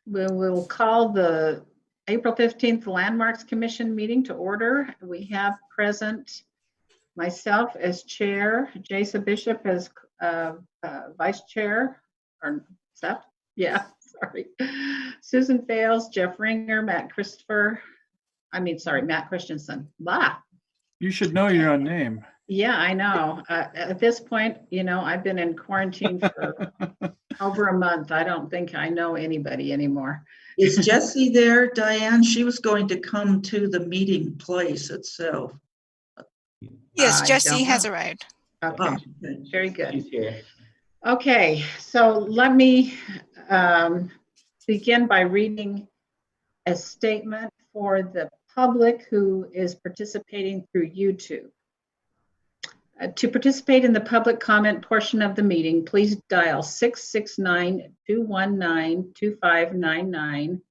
we will call the April 15th Landmarks Commission meeting to order. We have present myself as chair, Jason Bishop as vice chair, or Seth? Yeah, sorry. Susan Fales, Jeff Ringer, Matt Christensen. Blah. You should know your own name. Yeah, I know. At this point, I've been in quarantine for over a month. I don't think I know anybody anymore. Is Jessie there, Diane? She was going to come to the meeting place itself. Yes, Jessie has arrived. Okay, Okay. very good. She's here. Okay, so let me begin by reading a statement for the public who is participating through YouTube. To participate in the public comment portion of the meeting, please dial 669-219-2599,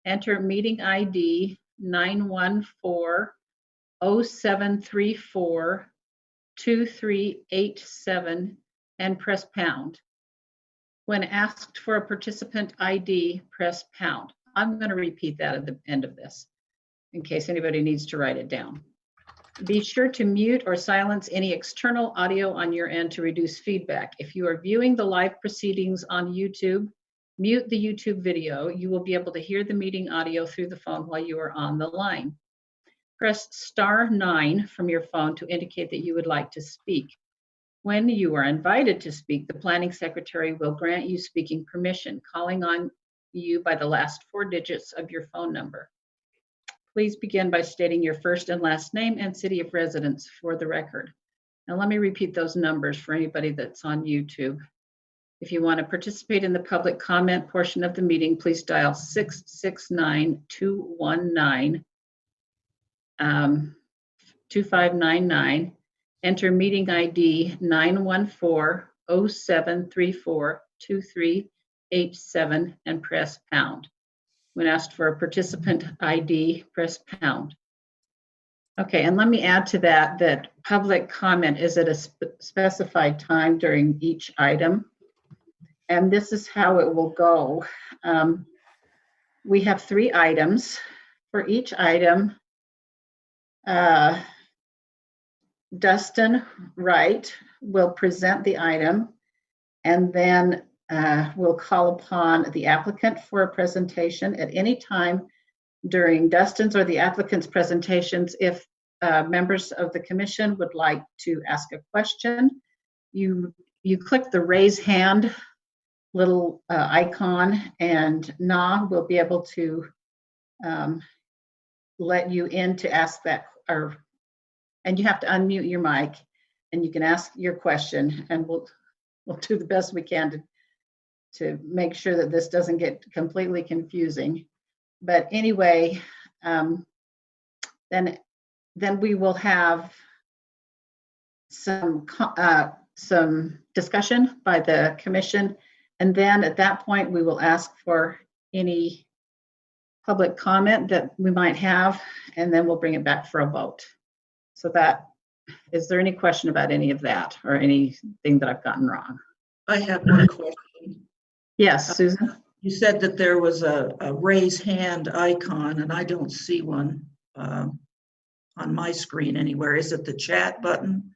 enter meeting ID 914-0734-2387 and press pound. When asked for a participant ID, press pound. I'm going to repeat that at the end of this in case anybody needs to write it down. Be sure to mute or silence any external audio on your end to reduce feedback. If you are viewing the live proceedings on YouTube, mute the YouTube video. You will be able to hear the meeting audio through the phone while you are on the line. Press *9 from your phone to indicate that you would like to speak. When you are invited to speak, the planning secretary will grant you speaking permission, calling on you by the last 4 digits of your phone number. Please begin by stating your first and last name and city of residence for the record. Now let me repeat those numbers for anybody that's on YouTube. If you want to participate in the public comment portion of the meeting, please dial 669-219-2599. Enter meeting ID 914-0734-2387 and press pound. When asked for a participant ID, press pound. Okay, and let me add to that public comment is at a specified time during each item. And this is how it will go. We have 3 items. For each item, Dustin Wright will present the item, and then we'll call upon the applicant for a presentation at any time during Dustin's or the applicant's presentations. If members of the commission would like to ask a question, you click the raise hand little icon, and Na will be able to let you in to ask that, and you have to unmute your mic, and you can ask your question, and we'll do the best we can to make sure that this doesn't get completely confusing. But anyway, then we will have some discussion by the commission, and then at that point we will ask for any public comment that we might have, and then we'll bring it back for a vote. So is there any question about any of that or anything that I've gotten wrong? I have one question. Yes, Susan? You said that there was a raise hand icon, and I don't see one on my screen anywhere. Is it the chat button?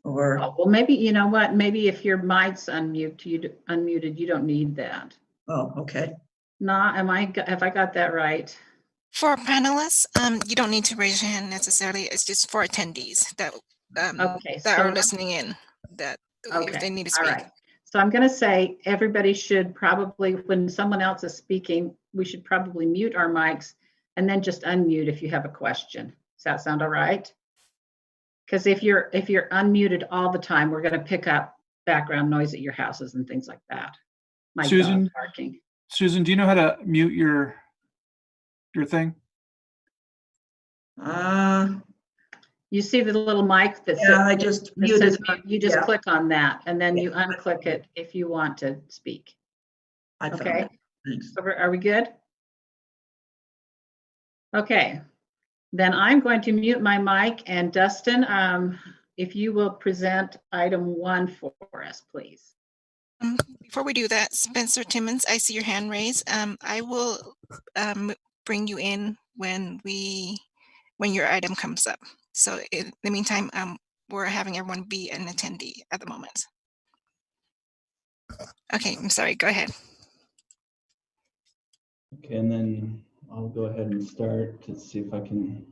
Or well, maybe, you know what? Maybe if your mic's unmuted, you don't need that. Oh, okay. Na, have I got that right? For panelists, you don't need to raise your hand necessarily. It's just for attendees that are listening in, that if they need to speak. All right. So I'm going to say everybody should probably, when someone else is speaking, we should probably mute our mics and then just unmute if you have a question. Does that sound all right? Because if you're unmuted all the time, we're going to pick up background noise at your houses and things like that. My dog barking. Susan, do you know how to mute your thing? You see the little mic that I just muted. You just click on that, and then you unclick it if you want to speak. Okay. Thanks. Are we good? Okay. Then I'm going to mute my mic, and Dustin, if you will present item 1 for us, please. Before we do that, Spencer Timmons, I see your hand raised. I will bring you in when your item comes up. So in the meantime, we're having everyone be an attendee at the moment. Okay, I'm sorry, go ahead. Okay, and then I'll go ahead and start to see if I can.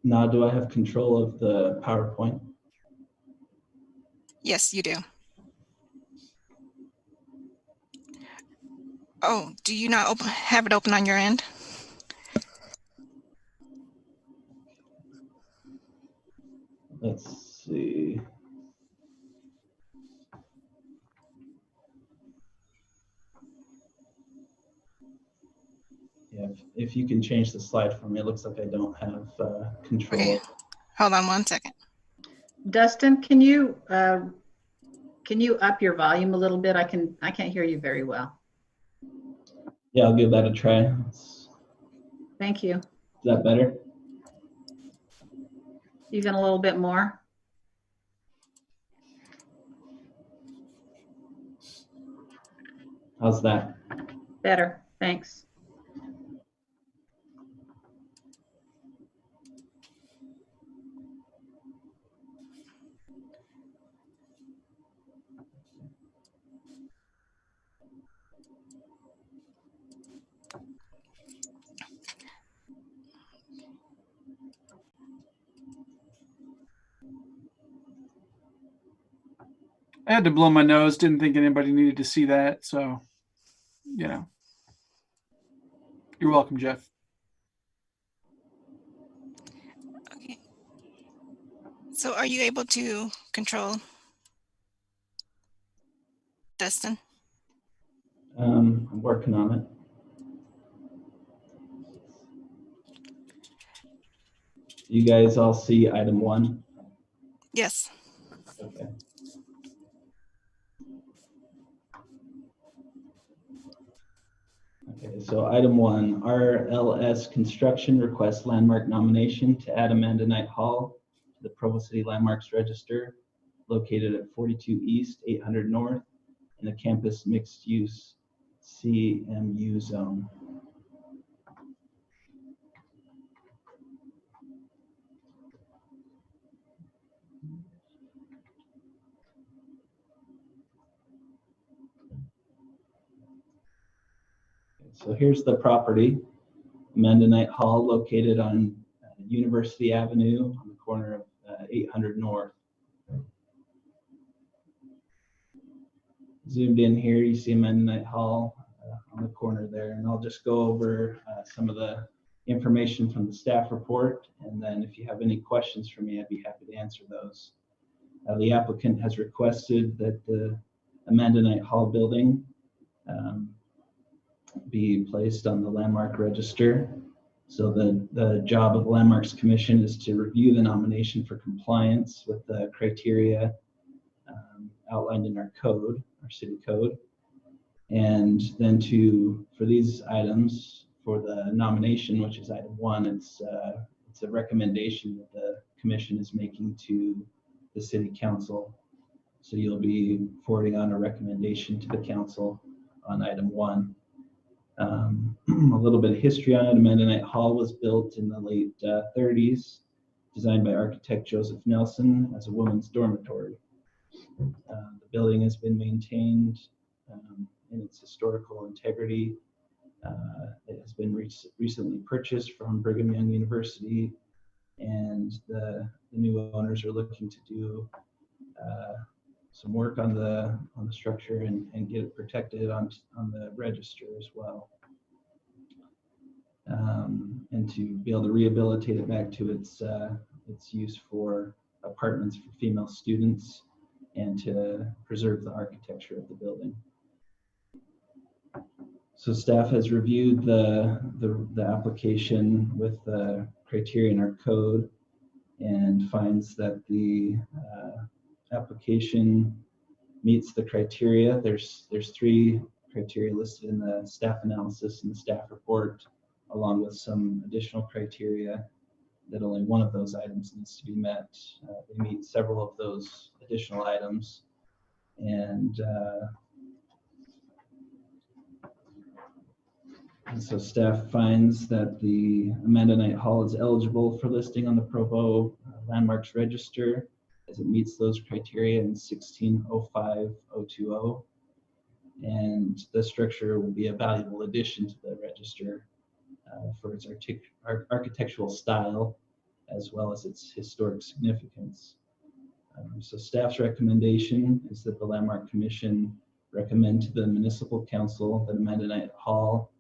Now, do I have control of the PowerPoint? Yes, you do. Oh, do you not have it open on your end? Let's see. Yeah, if you can change the slide for me, it looks like I don't have control. Okay, hold on one second. Dustin, can you up your volume a little bit? I can't hear you very well. Yeah, I'll give that a try. Thank you. Is that better? Even a little bit more. How's that? Better, thanks. I had to blow my nose. Didn't think anybody needed to see that. So, you know, you're welcome, Jeff. Okay. So are you able to control Dustin? I'm working on it. You guys all see item 1? Yes. Okay. Okay, so item 1, RLS Construction requests landmark nomination to add Amanda Knight Hall to the Provo City Landmarks Register, located at 42 East, 800 North, in the campus mixed-use CMU zone. So here's the property, Amanda Knight Hall, located on University Avenue on the corner of 800 North. Zoomed in here, you see Amanda Knight Hall on the corner there, and I'll just go over some of the information from the staff report, and then if you have any questions for me, I'd be happy to answer those. The applicant has requested that the Amanda Knight Hall building be placed on the Landmark Register. So the job of the Landmarks Commission is to review the nomination for compliance with the criteria outlined in our code, our city code. And then for these items, for the nomination, which is item 1, it's a recommendation that the commission is making to the city council. So you'll be forwarding on a recommendation to the council on item 1. A little bit of history on it. Amanda Knight Hall was built in the late 30s, designed by architect Joseph Nelson as a women's dormitory. The building has been maintained in its historical integrity. It has been recently purchased from Brigham Young University, and the new owners are looking to do some work on the structure and get it protected on the register as well, and to be able to rehabilitate it back to its use for apartments for female students, and to preserve the architecture of the building. So staff has reviewed the application with the criteria in our code and finds that the application meets the criteria. There's 3 criteria listed in the staff analysis and the staff report, along with some additional criteria that only one of those items needs to be met. They meet several of those additional items, And so staff finds that the Amanda Knight Hall is eligible for listing on the Provo Landmarks Register, as it meets those criteria in 1605-020. And the structure will be a valuable addition to the register for its architectural style, as well as its historic significance. So staff's recommendation is that the Landmark Commission recommend to the Municipal Council that Amanda Knight Hall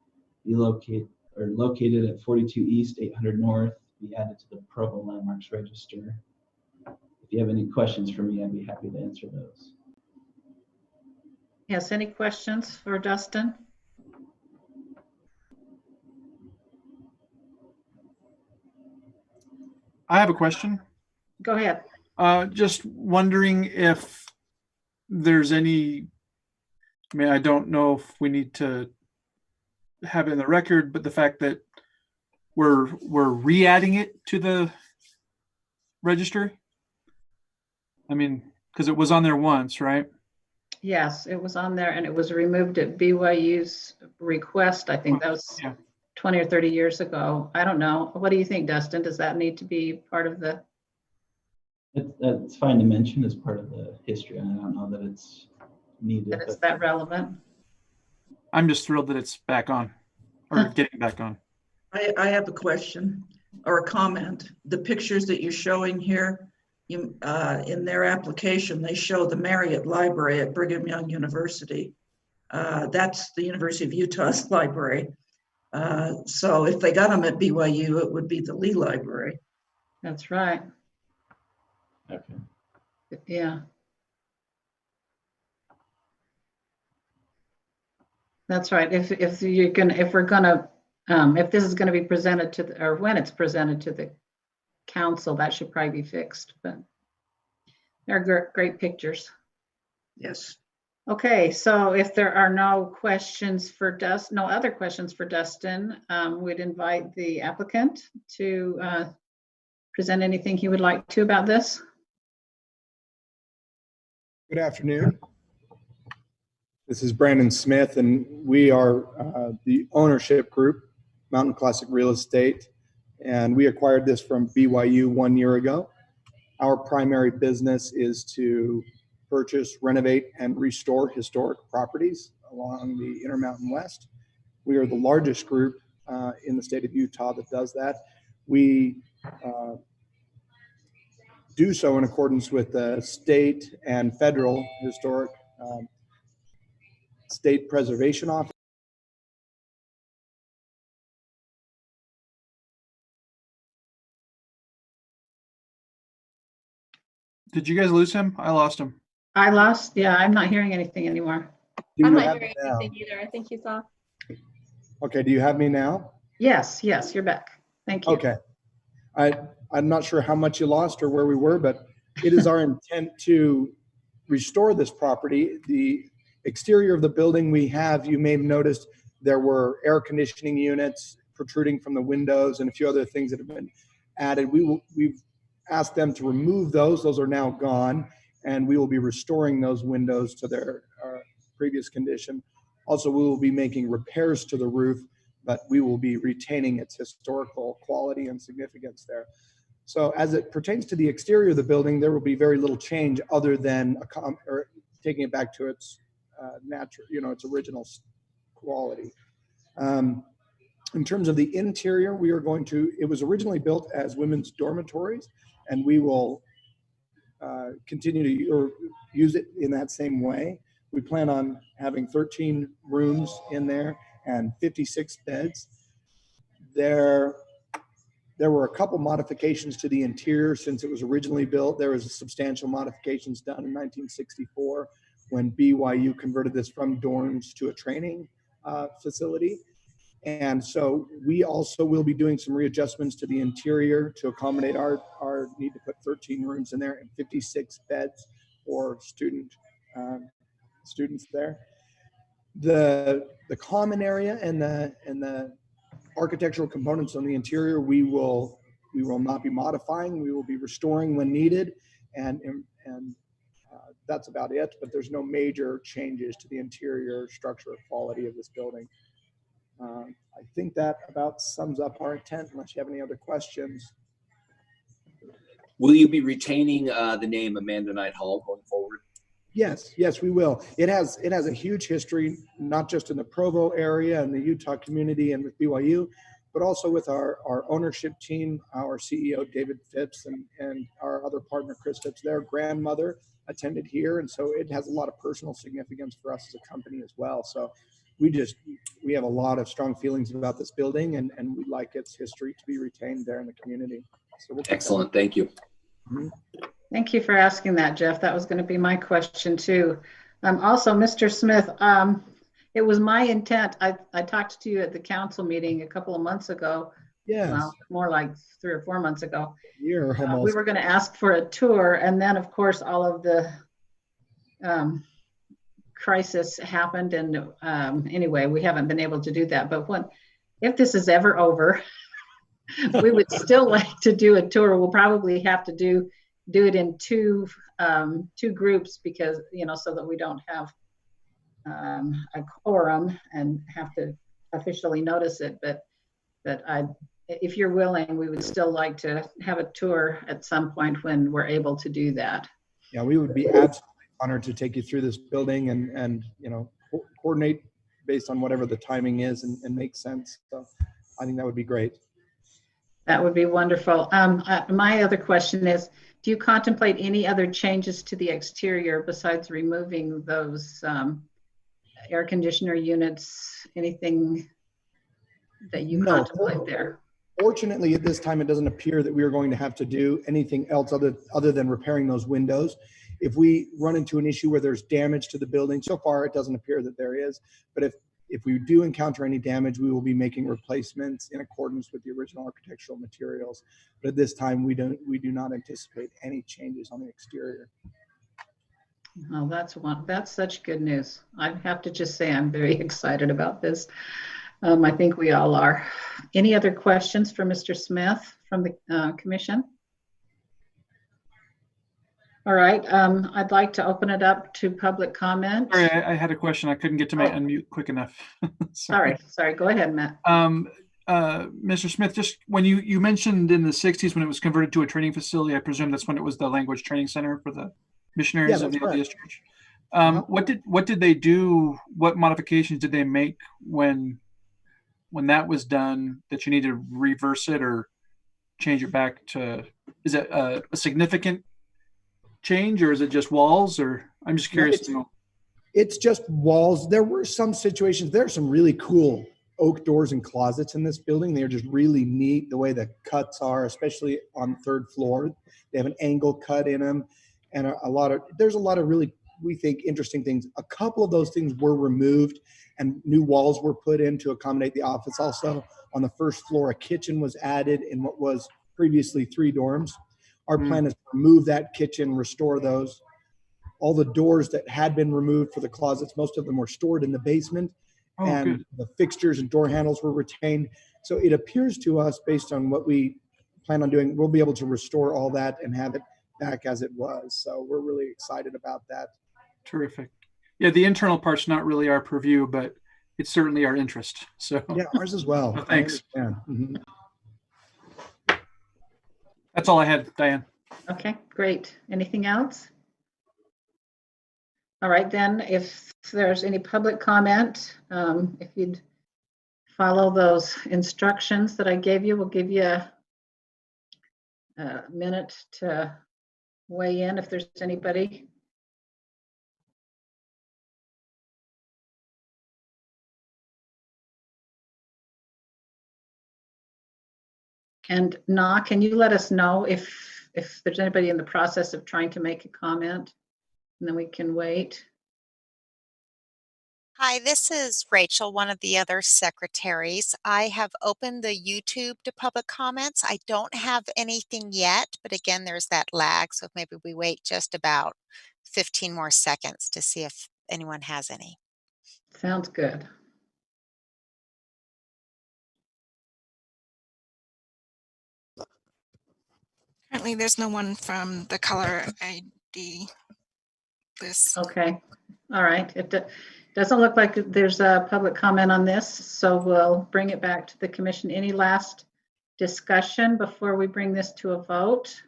be located at 42 East, 800 North, be added to the Provo Landmarks Register. If you have any questions for me, I'd be happy to answer those. Yes, any questions for Dustin? I have a question. Go ahead. Just wondering if there's any, I mean, I don't know if we need to have it in the record, but the fact that we're re-adding it to the registry. I mean, because it was on there once, right? Yes, it was on there and it was removed at BYU's request. I think that was 20 or 30 years ago. I don't know. What do you think, Dustin? Does that need to be part of the? It's fine to mention as part of the history. I don't know that it's needed. That it's that relevant? I'm just thrilled that it's back on, or getting back on. I have a question or a comment. The pictures that you're showing here, in their application, they show the Marriott Library at Brigham Young University. That's the University of Utah's library. So if they got them at BYU, it would be the Lee Library. That's right. Okay. Yeah. That's right. If you're gonna, if we're gonna, if this is gonna be presented to the, or when it's presented to the council, that should probably be fixed. But they're great pictures. Yes. Okay, so if there are no questions for Dustin, no other questions for Dustin, we'd invite the applicant to present anything he would like to about this. Good afternoon. This is Brandon Smith, and we are the ownership group, Mountain Classic Real Estate, and we acquired this from BYU 1 year ago. Our primary business is to purchase, renovate, and restore historic properties along the Intermountain West. We are the largest group in the state of Utah that does that. We do so in accordance with the state and federal historic state preservation office. Did you guys lose him? I lost him. I lost, yeah, I'm not hearing anything anymore. I'm not hearing anything either. I think he's off. Okay, do you have me now? Yes, you're back. Thank you. Okay. I'm not sure how much you lost or where we were, but it is our intent to restore this property. The exterior of the building we have, you may have noticed there were air conditioning units protruding from the windows and a few other things that have been added. We've asked them to remove those. Those are now gone, and we will be restoring those windows to their previous condition. Also, we will be making repairs to the roof, but we will be retaining its historical quality and significance there. So as it pertains to the exterior of the building, there will be very little change other than taking it back to its natural, its original quality. In terms of the interior, we are going to, it was originally built as women's dormitories, and we will continue to use it in that same way. We plan on having 13 rooms in there and 56 beds. There were a couple modifications to the interior since it was originally built. There was substantial modifications done in 1964 when BYU converted this from dorms to a training facility. And so we also will be doing some readjustments to the interior to accommodate our need to put 13 rooms in there and 56 beds for students there. The common area and the architectural components on the interior we will not be modifying. We will be restoring when needed, and that's about it, but there's no major changes to the interior structure or quality of this building. I think that about sums up our intent, unless you have any other questions. Will you be retaining the name Amanda Knight Hall going forward? Yes, yes, we will. It has a huge history, not just in the Provo area and the Utah community and with BYU, but also with our ownership team, our CEO, David Phipps, and our other partner, Chris Phipps. Their grandmother attended here, and so it has a lot of personal significance for us as a company as well. So we have a lot of strong feelings about this building, and we'd like its history to be retained there in the community. So Excellent, thank you. Mm-hmm. Thank you for asking that, Jeff. That was going to be my question too. Also, Mr. Smith, it was my intent, I talked to you at the council meeting a couple of months ago. Yes. Well, more like 3 or 4 months ago. Year almost. We were going to ask for a tour, and then of course all of the crisis happened, and anyway, we haven't been able to do that. But if this is ever over, we would still like to do a tour. We'll probably have to do it in two groups, because so that we don't have a quorum and have to officially notice it. But if you're willing, we would still like to have a tour at some point when we're able to do that. Yeah, we would be absolutely honored to take you through this building and coordinate based on whatever the timing is and make sense. So I think that would be great. That would be wonderful. My other question is, do you contemplate any other changes to the exterior besides removing those air conditioner units? Anything that you contemplate there? Fortunately, at this time, it doesn't appear that we are going to have to do anything else other than repairing those windows. If we run into an issue where there's damage to the building, so far it doesn't appear that there is, but if we do encounter any damage, we will be making replacements in accordance with the original architectural materials. But at this time, we do not anticipate any changes on the exterior. Oh, that's such good news. I have to just say I'm very excited about this. I think we all are. Any other questions for Mr. Smith from the commission? All right, I'd like to open it up to public comment. Sorry, I had a question. I couldn't get to my unmute quick enough. Sorry, go ahead, Matt. Mr. Smith, just when you mentioned in the 60s when it was converted to a training facility, I presume that's when it was the language training center for the missionaries of the LDS Church. What did they do? What modifications did they make when that was done that you need to reverse it or change it back to? Is it a significant change, or is it just walls? Or I'm just curious to know. It's just walls. There were some situations. There are some really cool oak doors and closets in this building. They're just really neat the way the cuts are, especially on the 3rd floor. They have an angle cut in them, and there's a lot of really, we think, interesting things. A couple of those things were removed and new walls were put in to accommodate the office. Also, on the 1st floor, a kitchen was added in what was previously 3 dorms. Our plan is to remove that kitchen, restore those. All the doors that had been removed for the closets, most of them were stored in the basement, and good. The fixtures and door handles were retained. So it appears to us, based on what we plan on doing, we'll be able to restore all that and have it back as it was. So we're really excited about that. Terrific. Yeah, the internal part's not really our purview, but it's certainly our interest. So yeah, ours as well. So thanks. Mm-hmm. That's all I had, Diane. Okay, great. Anything else? All right, then, if there's any public comment, if you'd follow those instructions that I gave you, we'll give you a minute to weigh in if there's anybody. And Na, can you let us know if there's anybody in the process of trying to make a comment, and then we can wait. Hi, this is Rachel, one of the other secretaries. I have opened the YouTube to public comments. I don't have anything yet, but again, there's that lag, so maybe we wait just about 15 more seconds to see if anyone has any. Sounds good. Currently, there's no one from the caller ID. this. Okay, all right. It doesn't look like there's a public comment on this, so we'll bring it back to the commission. Any last discussion before we bring this to a vote?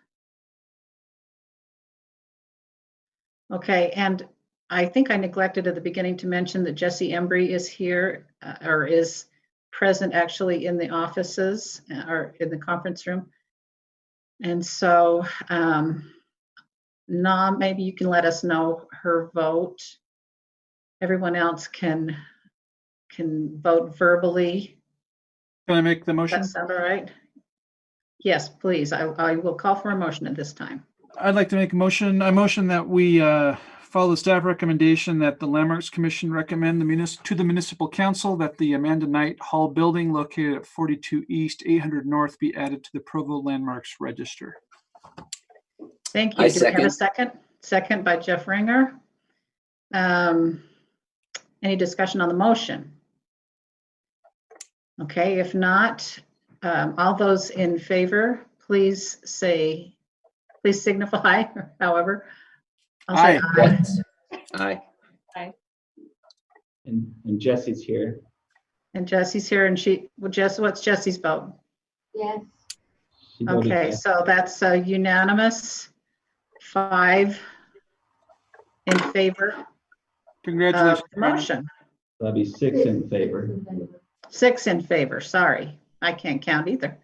Okay, and I think I neglected at the beginning to mention that Jesse Embry is here or is present actually in the offices or in the conference room. And so, Nam, maybe you can let us know her vote. Everyone else can vote verbally. Can I make the motion? That sound all right? Yes, please. I will call for a motion at this time. I'd like to make a motion. I motion that we follow the staff recommendation that the Landmarks Commission recommend to the Municipal Council that the Amanda Knight Hall building located at 42 East, 800 North be added to the Provo Landmarks Register. Thank you. I Do we have a second. second? Second by Jeff Ringer. Any discussion on the motion? Okay, if not, all those in favor, please signify, however. I'll say aye. Aye. And Jesse's here. And Jesse's here, and what's Jesse's vote? Yes. She voted Okay, yes. so that's a unanimous 5 in favor of Congratulations. the motion. That'll be 6 in favor. 6 in favor, sorry. I can't count either.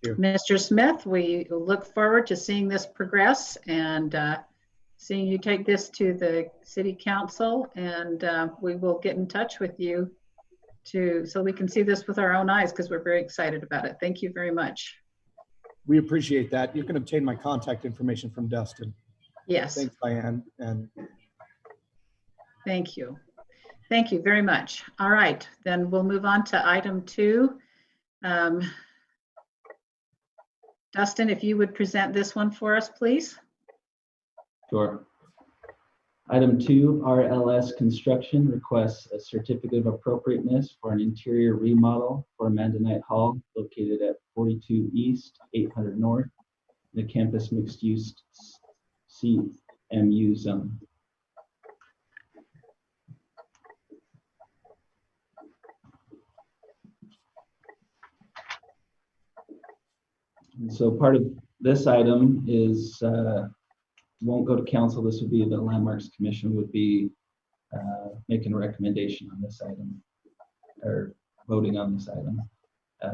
Mr. Smith, we look forward to seeing this progress and seeing you take this to the city council, and we will get in touch with you so we can see this with our own eyes, because we're very excited about it. Thank you very much. We appreciate that. You can obtain my contact information from Dustin. Yes. Thanks, Diane. And Thank you. Thank you very much. All right, then we'll move on to item 2. Dustin, if you would present this one for us, please. Sure. Item 2, RLS Construction requests a certificate of appropriateness for an interior remodel for Amanda Knight Hall located at 42 East, 800 North, the campus mixed-use CMU zone. And so part of this item is won't go to council. This would be the Landmarks Commission would be making a recommendation on this item or voting on this item.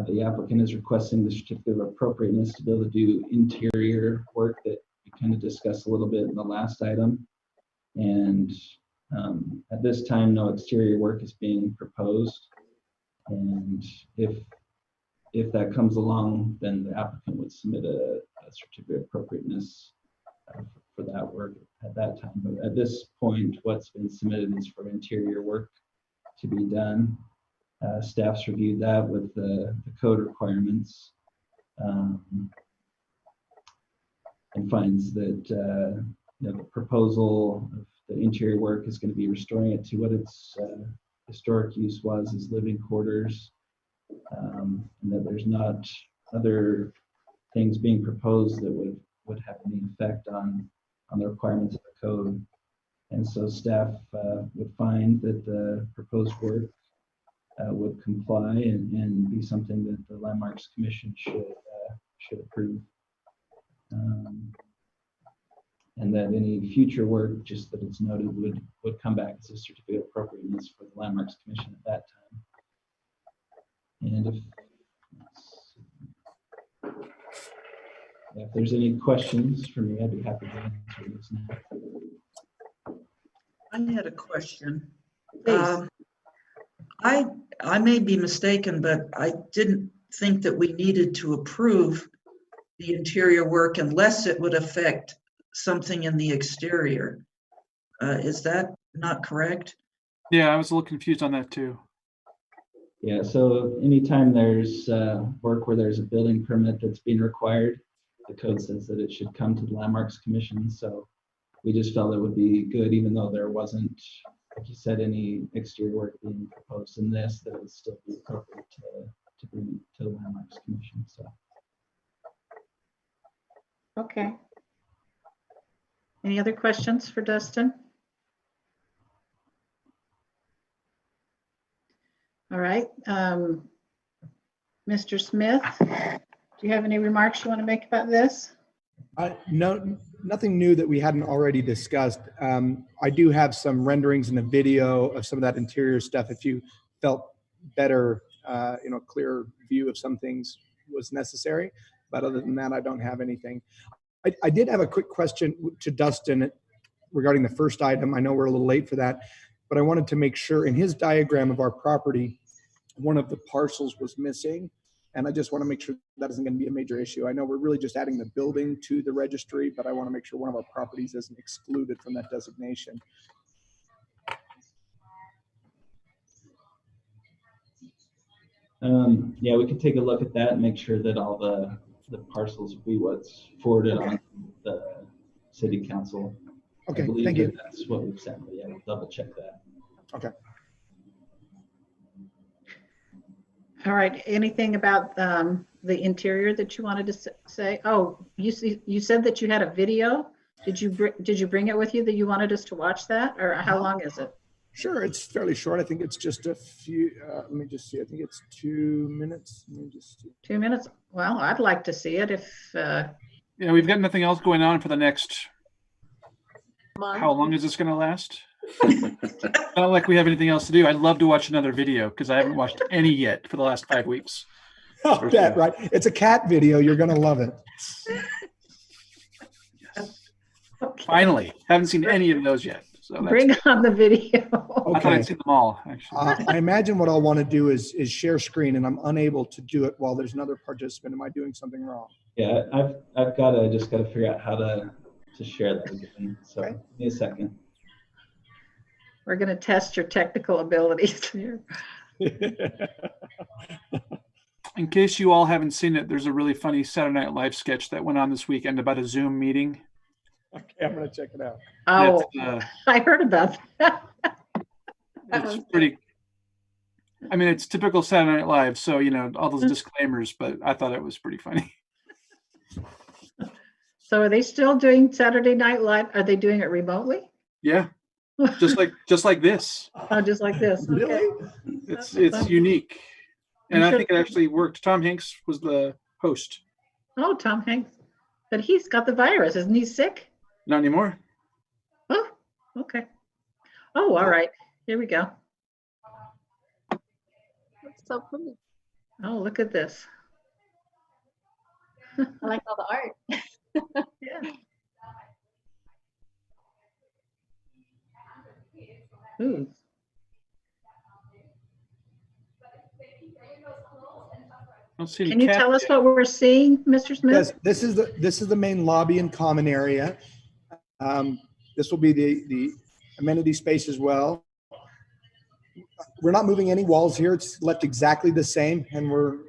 The applicant is requesting the certificate of appropriateness to be able to do interior work that we kind of discussed a little bit in the last item. And at this time, no exterior work is being proposed. And if that comes along, then the applicant would submit a certificate of appropriateness for that work at that time. But at this point, what's been submitted is for interior work to be done. Staff's reviewed that with the code requirements and finds that the proposal of the interior work is going to be restoring it to what its historic use was as living quarters, and that there's not other things being proposed that would have any effect on the requirements of the code. And so staff would find that the proposed work would comply and be something that the Landmarks Commission should approve. And that any future work, just that it's noted, would come back as a certificate of appropriateness for the Landmarks Commission at that time. And if there's any questions for me, I'd be happy to answer those now. I had a question. Please. I may be mistaken, but I didn't think that we needed to approve the interior work unless it would affect something in the exterior. Is that not correct? Yeah, I was a little confused on that too. Yeah, so anytime there's work where there's a building permit that's being required, the code says that it should come to the Landmarks Commission. So we just felt it would be good, even though there wasn't, like you said, any exterior work being proposed in this, that it would still be appropriate to bring it to the Landmarks Commission. So. Okay. Any other questions for Dustin? All right. Mr. Smith, do you have any remarks you want to make about this? No, nothing new that we hadn't already discussed. I do have some renderings and a video of some of that interior stuff. If you felt better, clearer view of some things was necessary. But other than that, I don't have anything. I did have a quick question to Dustin regarding the first item. I know we're a little late for that, but I wanted to make sure in his diagram of our property, one of the parcels was missing. And I just want to make sure that isn't going to be a major issue. I know we're really just adding the building to the registry, but I want to make sure one of our properties isn't excluded from that designation. Yeah, we can take a look at that and make sure that all the parcels be what's forwarded on the city council. Okay, I believe thank you. That's what we've sent, but yeah, we'll double check that. Okay. All right. Anything about the interior that you wanted to say? Oh, you said that you had a video. Did you bring it with you that you wanted us to watch that, or how long is it? Sure, it's fairly short. I think it's just a few. Let me just see. I think it's 2 minutes. Let me just see. 2 minutes. Well, I'd like to see it if. Yeah, we've got nothing else going on for the next. How long is this going to last? Not like we have anything else to do. I'd love to watch another video because I haven't watched any yet for the last 5 weeks. Oh, that right. It's a cat video. You're going to love it. Yes. Okay. Finally, haven't seen any of those yet. So bring on the video. Okay. I thought I'd seen them all, actually. I imagine what I'll want to do is share screen, and I'm unable to do it while there's another participant. Am I doing something wrong? Yeah, I've got to just figure out how to share that again. So okay. Give me a second. We're going to test your technical abilities here. In case you all haven't seen it, there's a really funny Saturday Night Live sketch that went on this weekend about a Zoom meeting. Okay, I'm going to check it out. Oh, I heard about that. It's pretty. I mean, it's typical Saturday Night Live, so all those disclaimers. But I thought it was pretty funny. So, are they still doing Saturday Night Live? Are they doing it remotely? Yeah, just like this. Oh, just like this. Okay. Really? It's unique, and I think it actually worked. Tom Hanks was the host. Oh, Tom Hanks, but he's got the virus. Isn't he sick? Not anymore. Oh, okay. Oh, all right. Here we go. That's so pretty. Oh, look at this. I like all the art. Yeah. Ooh. Can you tell us what we're seeing, Mr. Smith? Yes, this is the main lobby and common area. This will be the amenity space as well. We're not moving any walls here. It's left exactly the same, and we're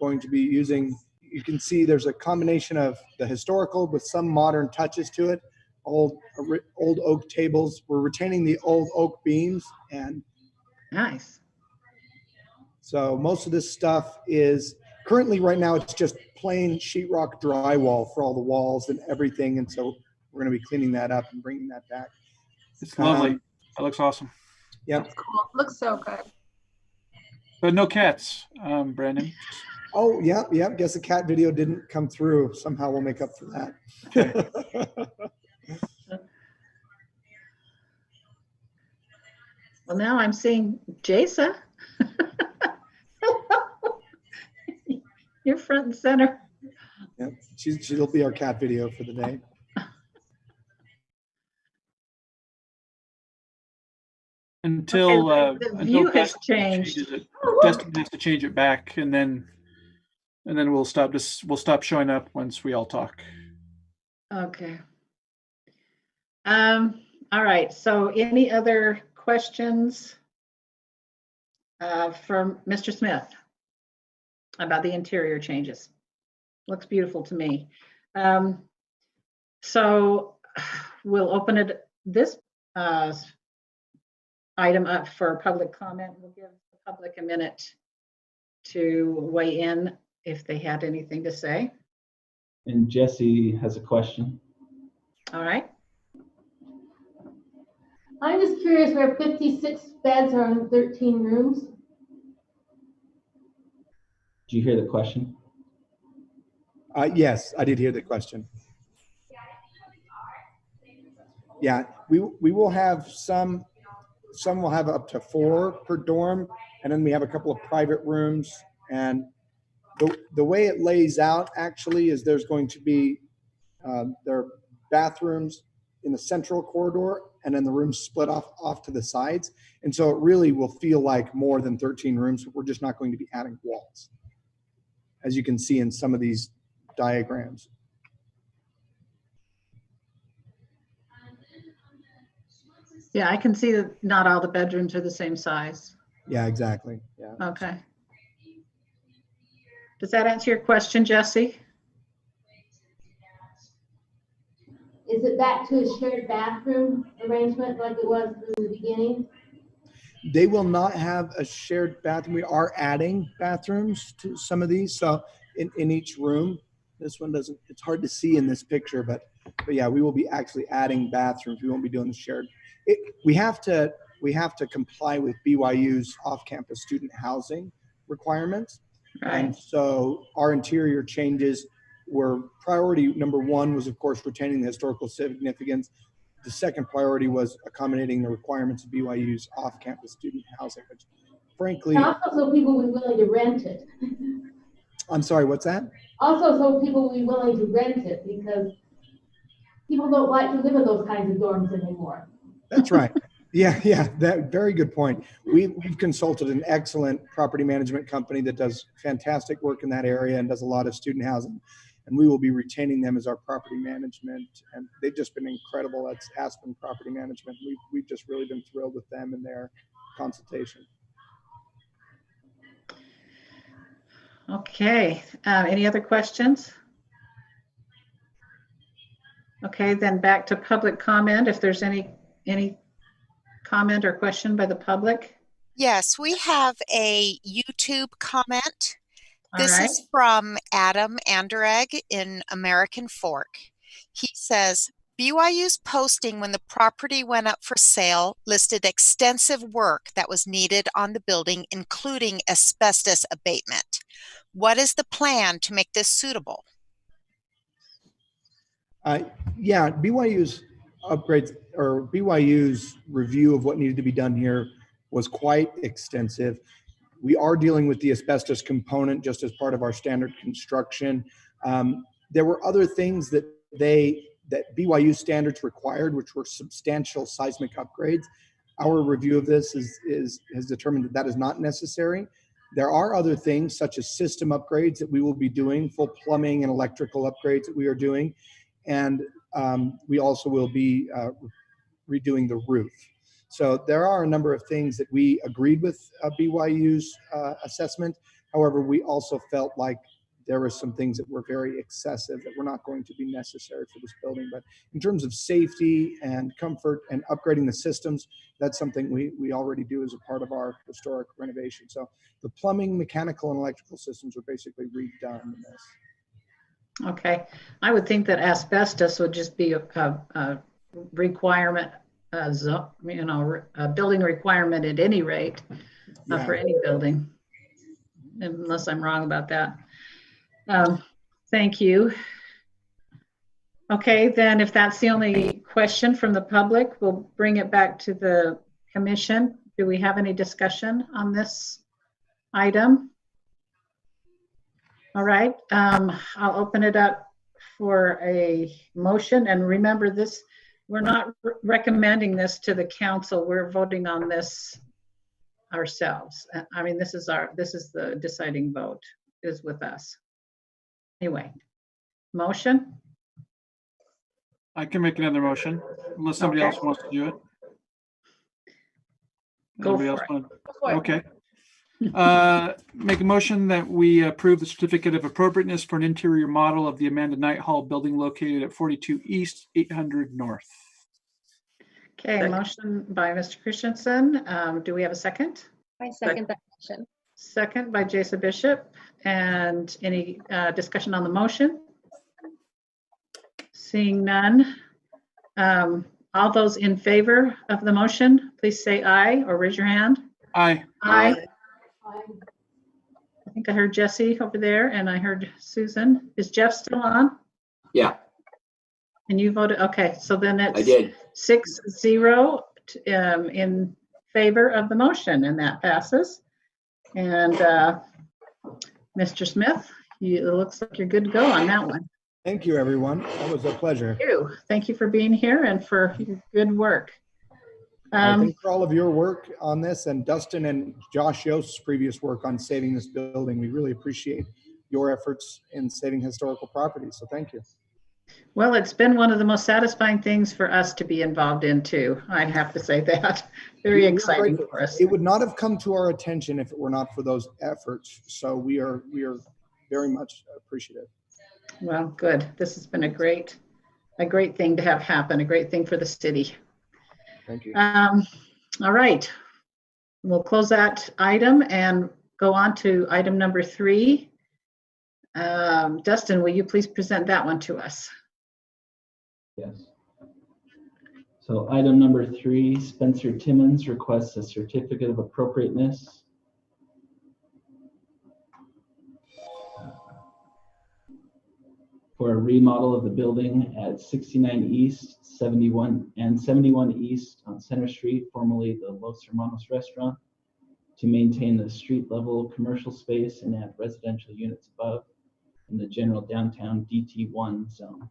going to be using. You can see there's a combination of the historical with some modern touches to it. Old oak tables. We're retaining the old oak beams, and nice. So most of this stuff is currently right now it's just plain sheetrock drywall for all the walls and everything, and so we're going to be cleaning that up and bringing that back. It's lovely. That looks awesome. Yep. That's cool. Looks so good. But no cats, Brandon. Oh, yeah. Guess the cat video didn't come through. Somehow we'll make up for that. Okay. Well, now I'm seeing Jasa. You're front and center. Yeah, she'll be our cat video for the day. Until the view has changed. Dustin has to change it back, and then we'll stop showing up once we all talk. Okay. All right. So, any other questions from Mr. Smith about the interior changes? Looks beautiful to me. So, we'll open this item up for public comment. We'll give the public a minute to weigh in if they had anything to say. And Jesse has a question. All right. I'm just curious where 56 beds are in 13 rooms. Did you hear the question? Yes, I did hear the question. Yeah, we will have some will have up to 4 per dorm, and then we have a couple of private rooms. And the way it lays out actually is there's going to be there are bathrooms in the central corridor, and then the rooms split off to the sides. And so it really will feel like more than 13 rooms, but we're just not going to be adding walls, as you can see in some of these diagrams. Yeah, I can see that not all the bedrooms are the same size. Yeah, exactly. Yeah. Okay. Does that answer your question, Jesse? Is it back to a shared bathroom arrangement like it was in the beginning? They will not have a shared bathroom. We are adding bathrooms to some of these. So in each room, this one doesn't, it's hard to see in this picture, but yeah, we will be actually adding bathrooms. We won't be doing the shared. We have to comply with BYU's off-campus student housing requirements. Right. And so our interior changes were priority number 1 was, of course, retaining the historical significance. The second priority was accommodating the requirements of BYU's off-campus student housing, which frankly. And also so people will be willing to rent it. I'm sorry, what's that? Also so people will be willing to rent it because people don't like to live in those kinds of dorms anymore. That's right. Yeah, that very good point. We've consulted an excellent property management company that does fantastic work in that area and does a lot of student housing. And we will be retaining them as our property management. And they've just been incredible. That's Aspen Property Management. We've just really been thrilled with them and their consultation. Okay, any other questions? Okay, then back to public comment. If there's any comment or question by the public. Yes, we have a YouTube comment. This All right. is from Adam Anderegg in American Fork. He says, BYU's posting when the property went up for sale listed extensive work that was needed on the building, including asbestos abatement. What is the plan to make this suitable? Yeah, BYU's upgrades or BYU's review of what needed to be done here was quite extensive. We are dealing with the asbestos component just as part of our standard construction. There were other things that BYU standards required, which were substantial seismic upgrades. Our review of this has determined that is not necessary. There are other things such as system upgrades that we will be doing, full plumbing and electrical upgrades that we are doing. And we also will be redoing the roof. So there are a number of things that we agreed with BYU's assessment. However, we also felt like there were some things that were very excessive that were not going to be necessary for this building. But in terms of safety and comfort and upgrading the systems, that's something we already do as a part of our historic renovation. So the plumbing, mechanical, and electrical systems are basically redone in this. Okay, I would think that asbestos would just be a requirement, a building requirement at any rate for any building, unless I'm wrong about that. Thank you. Okay, then if that's the only question from the public, we'll bring it back to the commission. Do we have any discussion on this item? All right, I'll open it up for a motion. And remember this, we're not recommending this to the council. We're voting on this ourselves. I mean, this is the deciding vote is with us. Anyway, motion? I can make another motion unless somebody else wants to do it. Go for it. Okay. Make a motion that we approve the certificate of appropriateness for an interior model of the Amanda Knight Hall building located at 42 East, 800 North. Okay, motion by Mr. Christensen. Do we have a second? I second that motion. Second by Jason Bishop. And any discussion on the motion? Seeing none. All those in favor of the motion, please say aye or raise your hand. Aye. Aye. I think I heard Jesse over there and I heard Susan. Is Jeff still on? Yeah, And you voted, okay, so then I it's did. 6-0 in favor of the motion, and that passes. And Mr. Smith, it looks like you're good to go on that one. Thank you, everyone. That was a pleasure. Thank you for being here and for your good work. I thank for all of your work on this, and Dustin and Josh Yost's previous work on saving this building. We really appreciate your efforts in saving historical properties, so thank you. Well, it's been one of the most satisfying things for us to be involved in too. I have to say that. Very exciting for us. It would not have come to our attention if it were not for those efforts. So we are very much appreciative. Well, good. This has been a great thing to have happen, a great thing for the city. Thank you. All right. We'll close that item and go on to item number 3. Dustin, will you please present that one to us? Yes. So item number 3, Spencer Timmons requests a certificate of appropriateness for a remodel of the building at 69 East, 71 East on Center Street, formerly the Los Hermanos restaurant, to maintain the street level commercial space and add residential units above in the general downtown DT1 zone.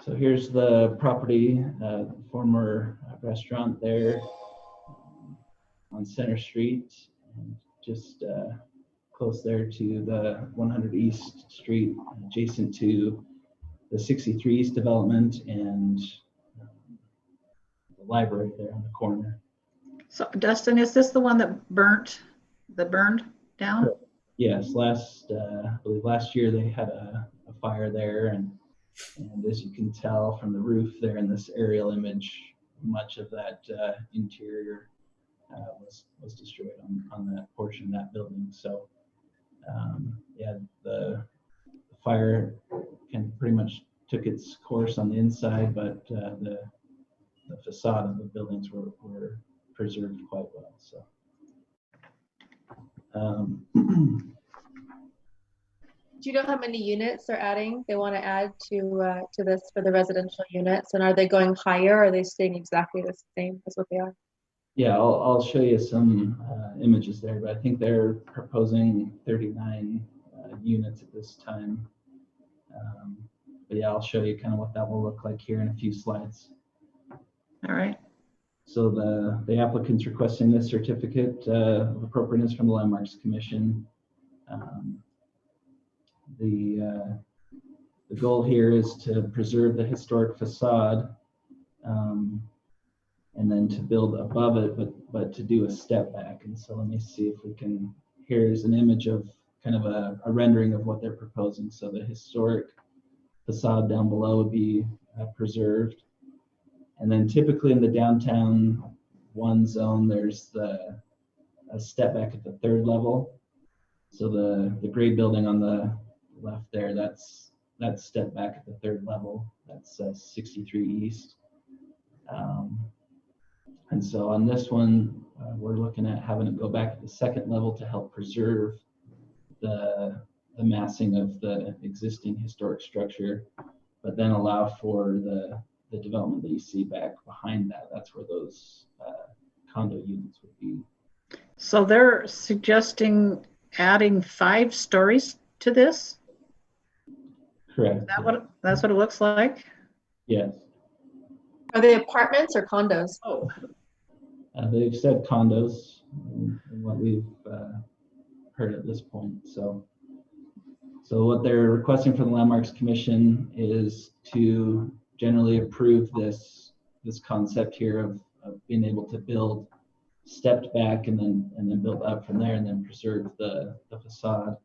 So here's the property, former restaurant there on Center Street, and just close there to the 100 East Street, adjacent to the 63 East development and the library there on the corner. So Dustin, is this the one that burned down? Yes, I believe last year they had a fire there, and as you can tell from the roof there in this aerial image, much of that interior was destroyed on that portion of that building. So yeah, the fire pretty much took its course on the inside, but the facade of the buildings were preserved quite well. So do you know how many units they're adding? They want to add to this for the residential units, and are they going higher, or are they staying exactly the same as what they are? Yeah, I'll show you some images there, but I think they're proposing 39 units at this time. But yeah, I'll show you kind of what that will look like here in a few slides. All right. So the applicant's requesting this certificate of appropriateness from the Landmarks Commission. The goal here is to preserve the historic facade, and then to build above it, but to do a step back. And so let me see if we can, here's an image of kind of a rendering of what they're proposing. So the historic facade down below would be preserved. And then typically in the downtown 1 zone, there's a step back at the 3rd level. So the gray building on the left there, that's step back at the 3rd level. That's 63 East. And so on this one, we're looking at having it go back at the 2nd level to help preserve the massing of the existing historic structure, but then allow for the development that you see back behind that. That's where those condo units would be. So they're suggesting adding 5 stories to this? Correct. That's what it looks like? Yes. Are they apartments or condos? Oh. They've said condos in what we've heard at this point. So what they're requesting from the Landmarks Commission is to generally approve this concept here of being able to build stepped back and then build up from there, and then preserve the facade.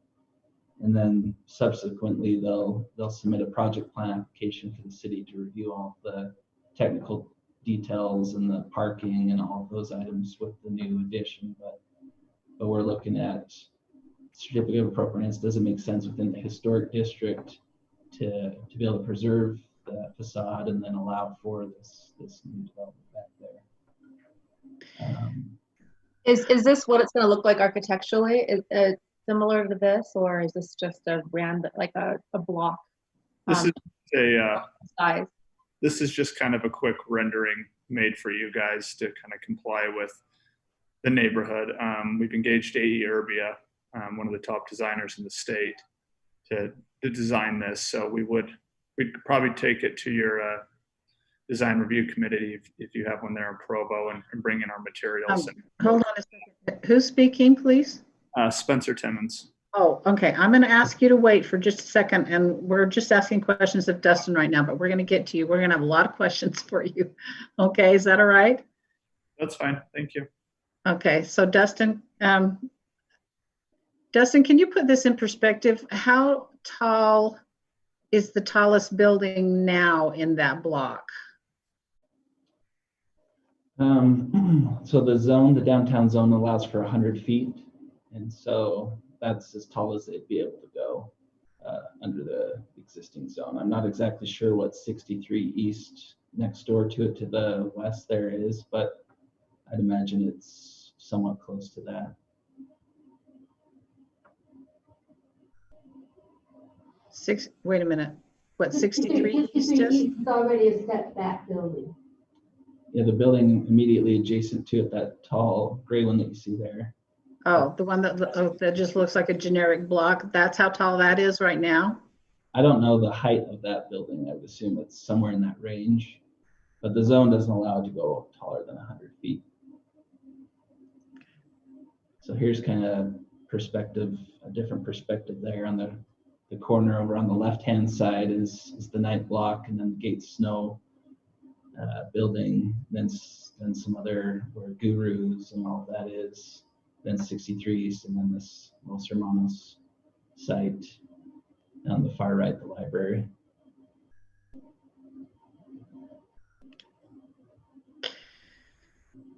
And then subsequently they'll submit a project plan application for the city to review all the technical details and the parking and all of those items with the new addition. But we're looking at certificate of appropriateness. Does it make sense within the historic district to be able to preserve the facade and then allow for this new development back there. Is this what it's going to look like architecturally? Is it similar to this, or is this just a random, like a block? This is size. This is just kind of a quick rendering made for you guys to kind of comply with the neighborhood. We've engaged AE Urbia, one of the top designers in the state, to design this. So we'd probably take it to your design review committee if you have one there in Provo and bring in our materials. Hold on a second. Who's speaking, please? Spencer Timmons. Oh, okay. I'm going to ask you to wait for just a second, and we're just asking questions of Dustin right now, but we're going to get to you. We're going to have a lot of questions for you. Okay, is that all right? That's fine. Thank you. Okay, so Dustin, can you put this in perspective? How tall is the tallest building now in that block? So the downtown zone allows for 100 feet. And so that's as tall as they'd be able to go under the existing zone. I'm not exactly sure what 63 East next door to it to the west there is, but I'd imagine it's somewhat close to that. Wait a minute. What, 63 East is? is? It's already a step back building. Yeah, the building immediately adjacent to it, that tall gray one that you see there. Oh, the one that just looks like a generic block. That's how tall that is right now? I don't know the height of that building. I would assume it's somewhere in that range, but the zone doesn't allow it to go taller than 100 feet. So here's kind of perspective, a different perspective there on the corner over on the left-hand side is the night block, and then the Gates Snow building, then some other where Gurus and all of that is, then 63 East, and then this Los Hermanos site. And on the far right, the library.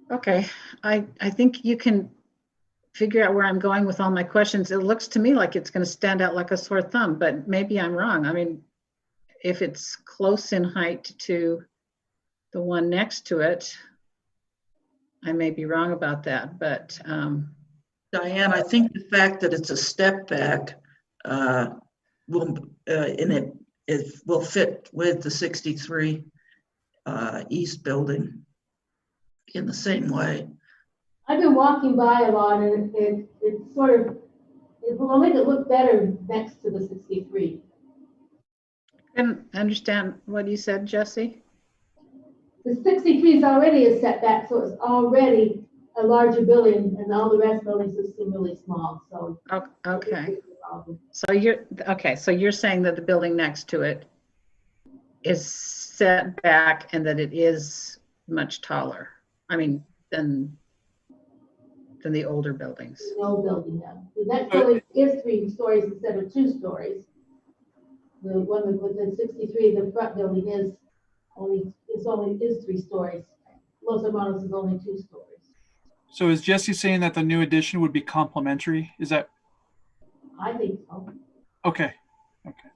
Okay, I think you can figure out where I'm going with all my questions. It looks to me like it's going to stand out like a sore thumb, but maybe I'm wrong. I mean, if it's close in height to the one next to it, I may be wrong about that, but Diane, I think the fact that it's a step back will fit with the 63 East building in the same way. I've been walking by a lot, and it's sort of, it will make it look better next to the 63. I didn't understand what you said, Jesse. The 63 is already a setback, so it's already a larger building, and all the rest buildings just seem really small. So okay. So you're saying that the building next to it is set back and that it is much taller. I mean, than the older buildings. The old building, yeah. The next building is 3 stories instead of 2 stories. The one with the 63, the front building is only 3 stories. Los Hermanos is only 2 stories. So is Jesse saying that the new addition would be complementary? Is that? I think so. Okay. Okay.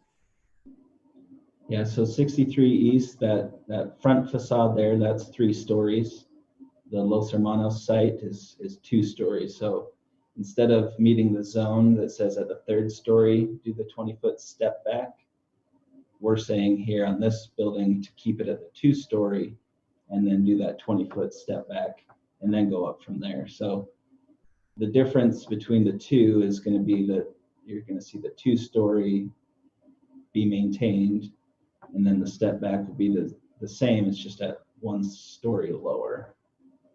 Yeah, so 63 East, that front facade there, that's 3 stories. The Los Hermanos site is 2 stories. So instead of meeting the zone that says at the 3rd story, do the 20-foot step back, we're saying here on this building to keep it at the 2-story and then do that 20-foot step back and then go up from there. So the difference between the two is going to be that you're going to see the 2-story be maintained, and then the step back will be the same. It's just at 1 story lower,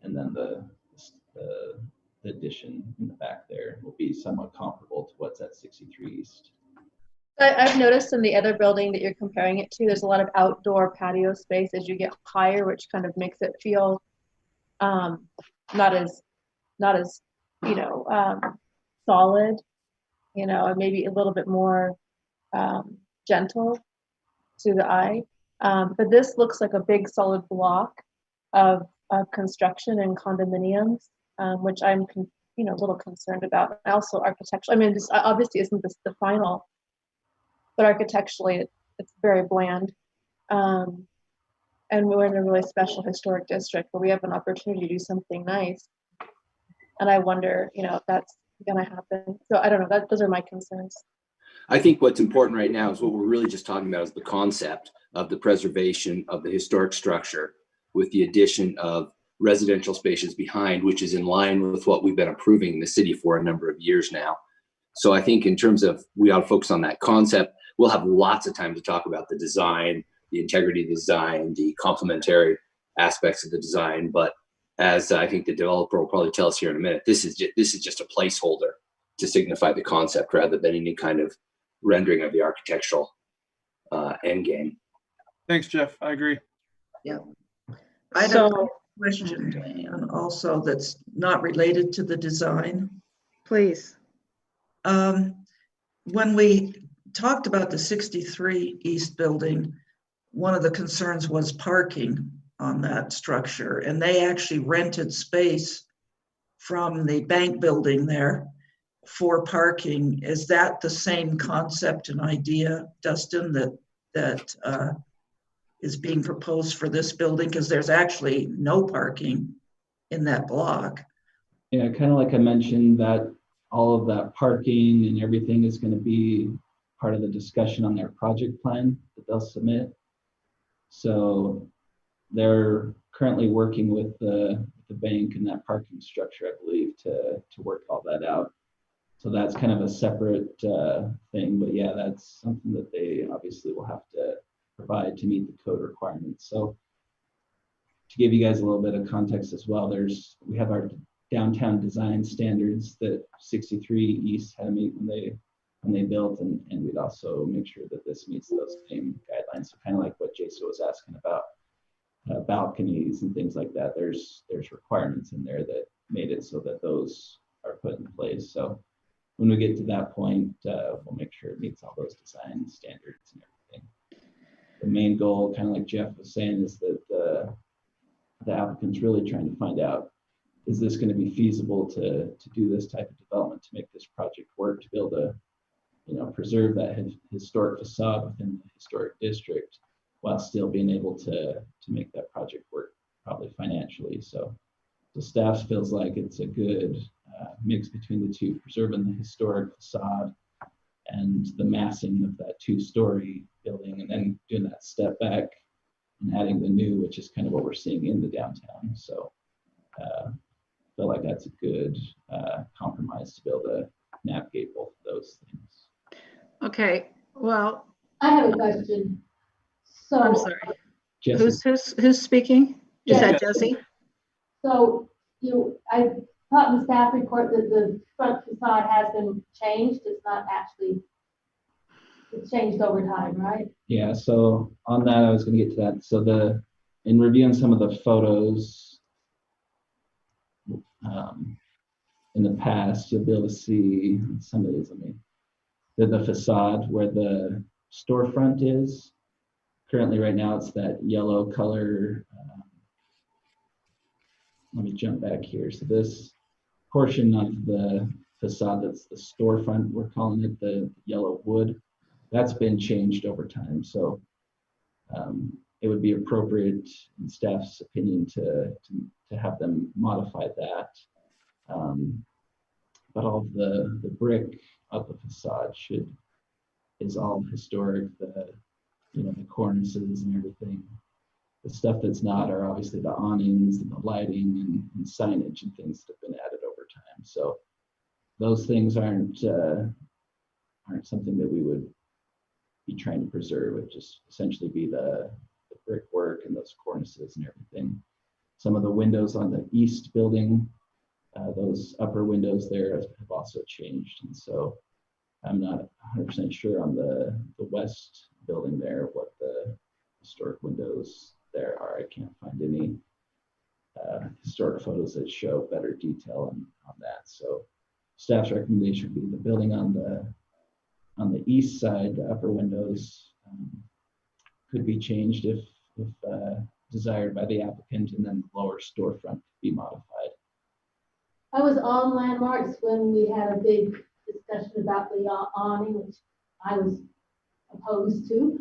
and then the addition in the back there will be somewhat comparable to what's at 63 East. I've noticed in the other building that you're comparing it to, there's a lot of outdoor patio space as you get higher, which kind of makes it feel not as solid, and maybe a little bit more gentle to the eye. But this looks like a big solid block of construction and condominiums, which I'm a little concerned about. Also architectural. I mean, this obviously isn't the final, but architecturally it's very bland. And we're in a really special historic district where we have an opportunity to do something nice. And I wonder, you know, if that's gonna happen. So I don't know, those are my concerns. I think what's important right now is what we're really just talking about is the concept of the preservation of the historic structure with the addition of residential spaces behind, which is in line with what we've been approving in the city for a number of years now. So I think in terms of, we ought to focus on that concept. We'll have lots of time to talk about the design, the integrity of the design, the complementary aspects of the design. But as I think the developer will probably tell us here in a minute, this is just a placeholder to signify the concept rather than any kind of rendering of the architectural end game. Thanks, Jeff. I agree. Yeah. I have a question, Diane, also that's not related to the design. Please. When we talked about the 63 East building, one of the concerns was parking on that structure, and they actually rented space from the bank building there for parking. Is that the same concept and idea, Dustin, that is being proposed for this building? Because there's actually no parking in that block. Yeah, kind of like I mentioned, that all of that parking and everything is going to be part of the discussion on their project plan that they'll submit. So they're currently working with the bank and that parking structure, I believe, to work all that out. So that's kind of a separate thing, but yeah, that's something that they obviously will have to provide to meet the code requirements. So to give you guys a little bit of context as well, we have our downtown design standards that 63 East had to meet when they built, and we'd also make sure that this meets those same guidelines. So kind of like what Jason was asking about balconies and things like that. There's requirements in there that made it so that those are put in place. So when we get to that point, we'll make sure it meets all those design standards and everything. The main goal, kind of like Jeff was saying, is that the applicant's really trying to find out, is this going to be feasible to do this type of development, to make this project work, to be able to, you know, preserve that historic facade within the historic district while still being able to make that project work probably financially. So the staff feels like it's a good mix between the two, preserving the historic facade and the massing of that two-story building, and then doing that step back and adding the new, which is kind of what we're seeing in the downtown. So I feel like that's a good compromise to be able to navigate both of those things. Okay, well, I have a question. So I'm sorry. Jesse. Who's speaking? Is Yeah. that Jesse? So I thought in the staff report that the front facade has been changed. It's not actually, it's changed over time, right? Yeah, so on that, I was going to get to that. So in reviewing some of the photos in the past, you'll be able to see some of these. The facade where the storefront is. Currently, right now, it's that yellow color. Let me jump back here. So this portion of the facade, that's the storefront, we're calling it the yellow wood, that's been changed over time. So it would be appropriate, in staff's opinion, to have them modify that. But all of the brick of the facade is all historic. The cornices and everything. The stuff that's not are obviously the awnings and the lighting and signage and things that have been added over time. So those things aren't something that we would be trying to preserve. It would just essentially be the brickwork and those cornices and everything. Some of the windows on the east building, those upper windows there have also changed. And so I'm not 100% sure on the west building there what the historic windows there are. I can't find any historic photos that show better detail on that. So staff's recommendation would be the building on the east side, the upper windows could be changed if desired by the applicant, and then the lower storefront could be modified. I was on Landmarks when we had a big discussion about the awning, which I was opposed to.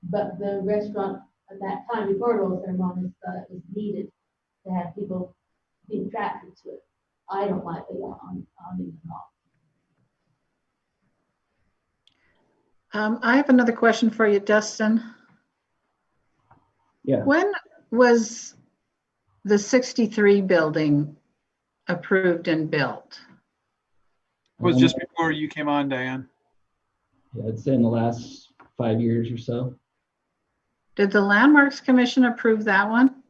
but the restaurant at that time before Los Hermanos thought it was needed to have people be attracted to it. I don't like the awning at all. I have another question for you, Dustin. Yeah. When was the 63 building approved and built? It was just before you came on, Diane. Yeah, I'd say in the last 5 years or so. Did the Landmarks Commission approve that one?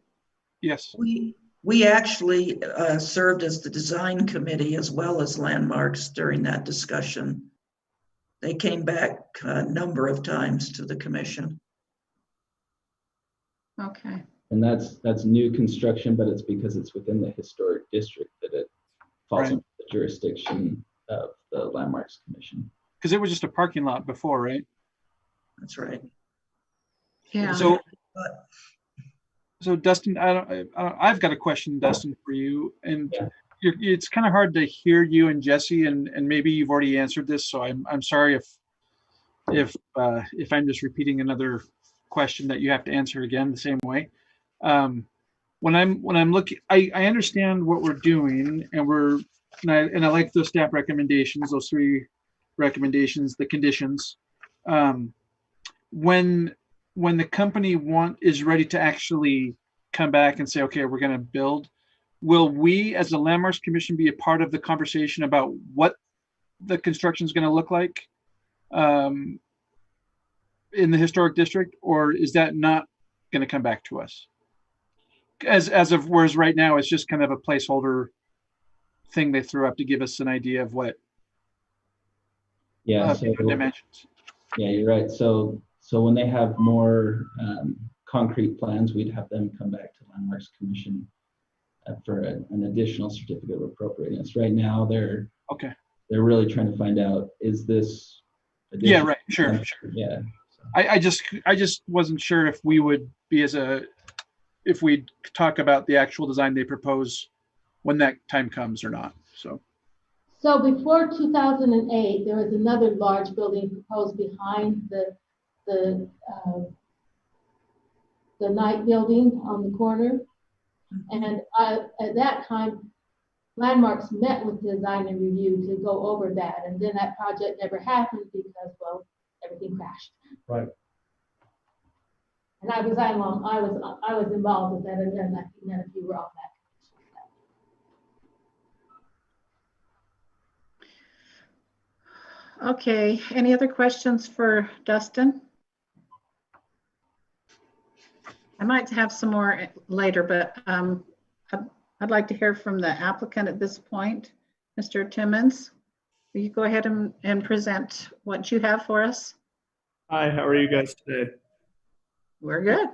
Yes. We actually served as the design committee as well as landmarks during that discussion. They came back a number of times to the commission. Okay. And that's new construction, but it's because it's within the historic district that it falls Right. under the jurisdiction of the Landmarks Commission. Because it was just a parking lot before, right? That's right. Yeah. So Dustin, I've got a question, Dustin, for you, and Yeah. it's kind of hard to hear you and Jesse, and maybe you've already answered this, so I'm sorry if I'm just repeating another question that you have to answer again the same way. When I'm looking, I understand what we're doing, and I like those staff recommendations, those 3 recommendations, the conditions. When the company is ready to actually come back and say, okay, we're going to build, will we as the Landmarks Commission be a part of the conversation about what the construction is going to look like in the historic district, or is that not going to come back to us? Whereas right now it's just kind of a placeholder thing they threw up to give us an idea of what dimensions. Yeah, you're right. So when they have more concrete plans, we'd have them come back to Landmarks Commission for an additional certificate of appropriateness. Right now, they're really trying to find out, is this? Yeah, right. Sure. Yeah. So. I just wasn't sure if we would be if we'd talk about the actual design they propose when that time comes or not. So before 2008, there was another large building proposed behind the night building on the corner. And at that time, Landmarks met with the design and review to go over that. And then that project never happened because, well, everything crashed. Right. And I was involved with that, and then none of you were on that. Okay, any other questions for Dustin? I might have some more later, but I'd like to hear from the applicant at this point. Mr. Timmons, will you go ahead and present what you have for us? Hi, how are you guys today? We're good.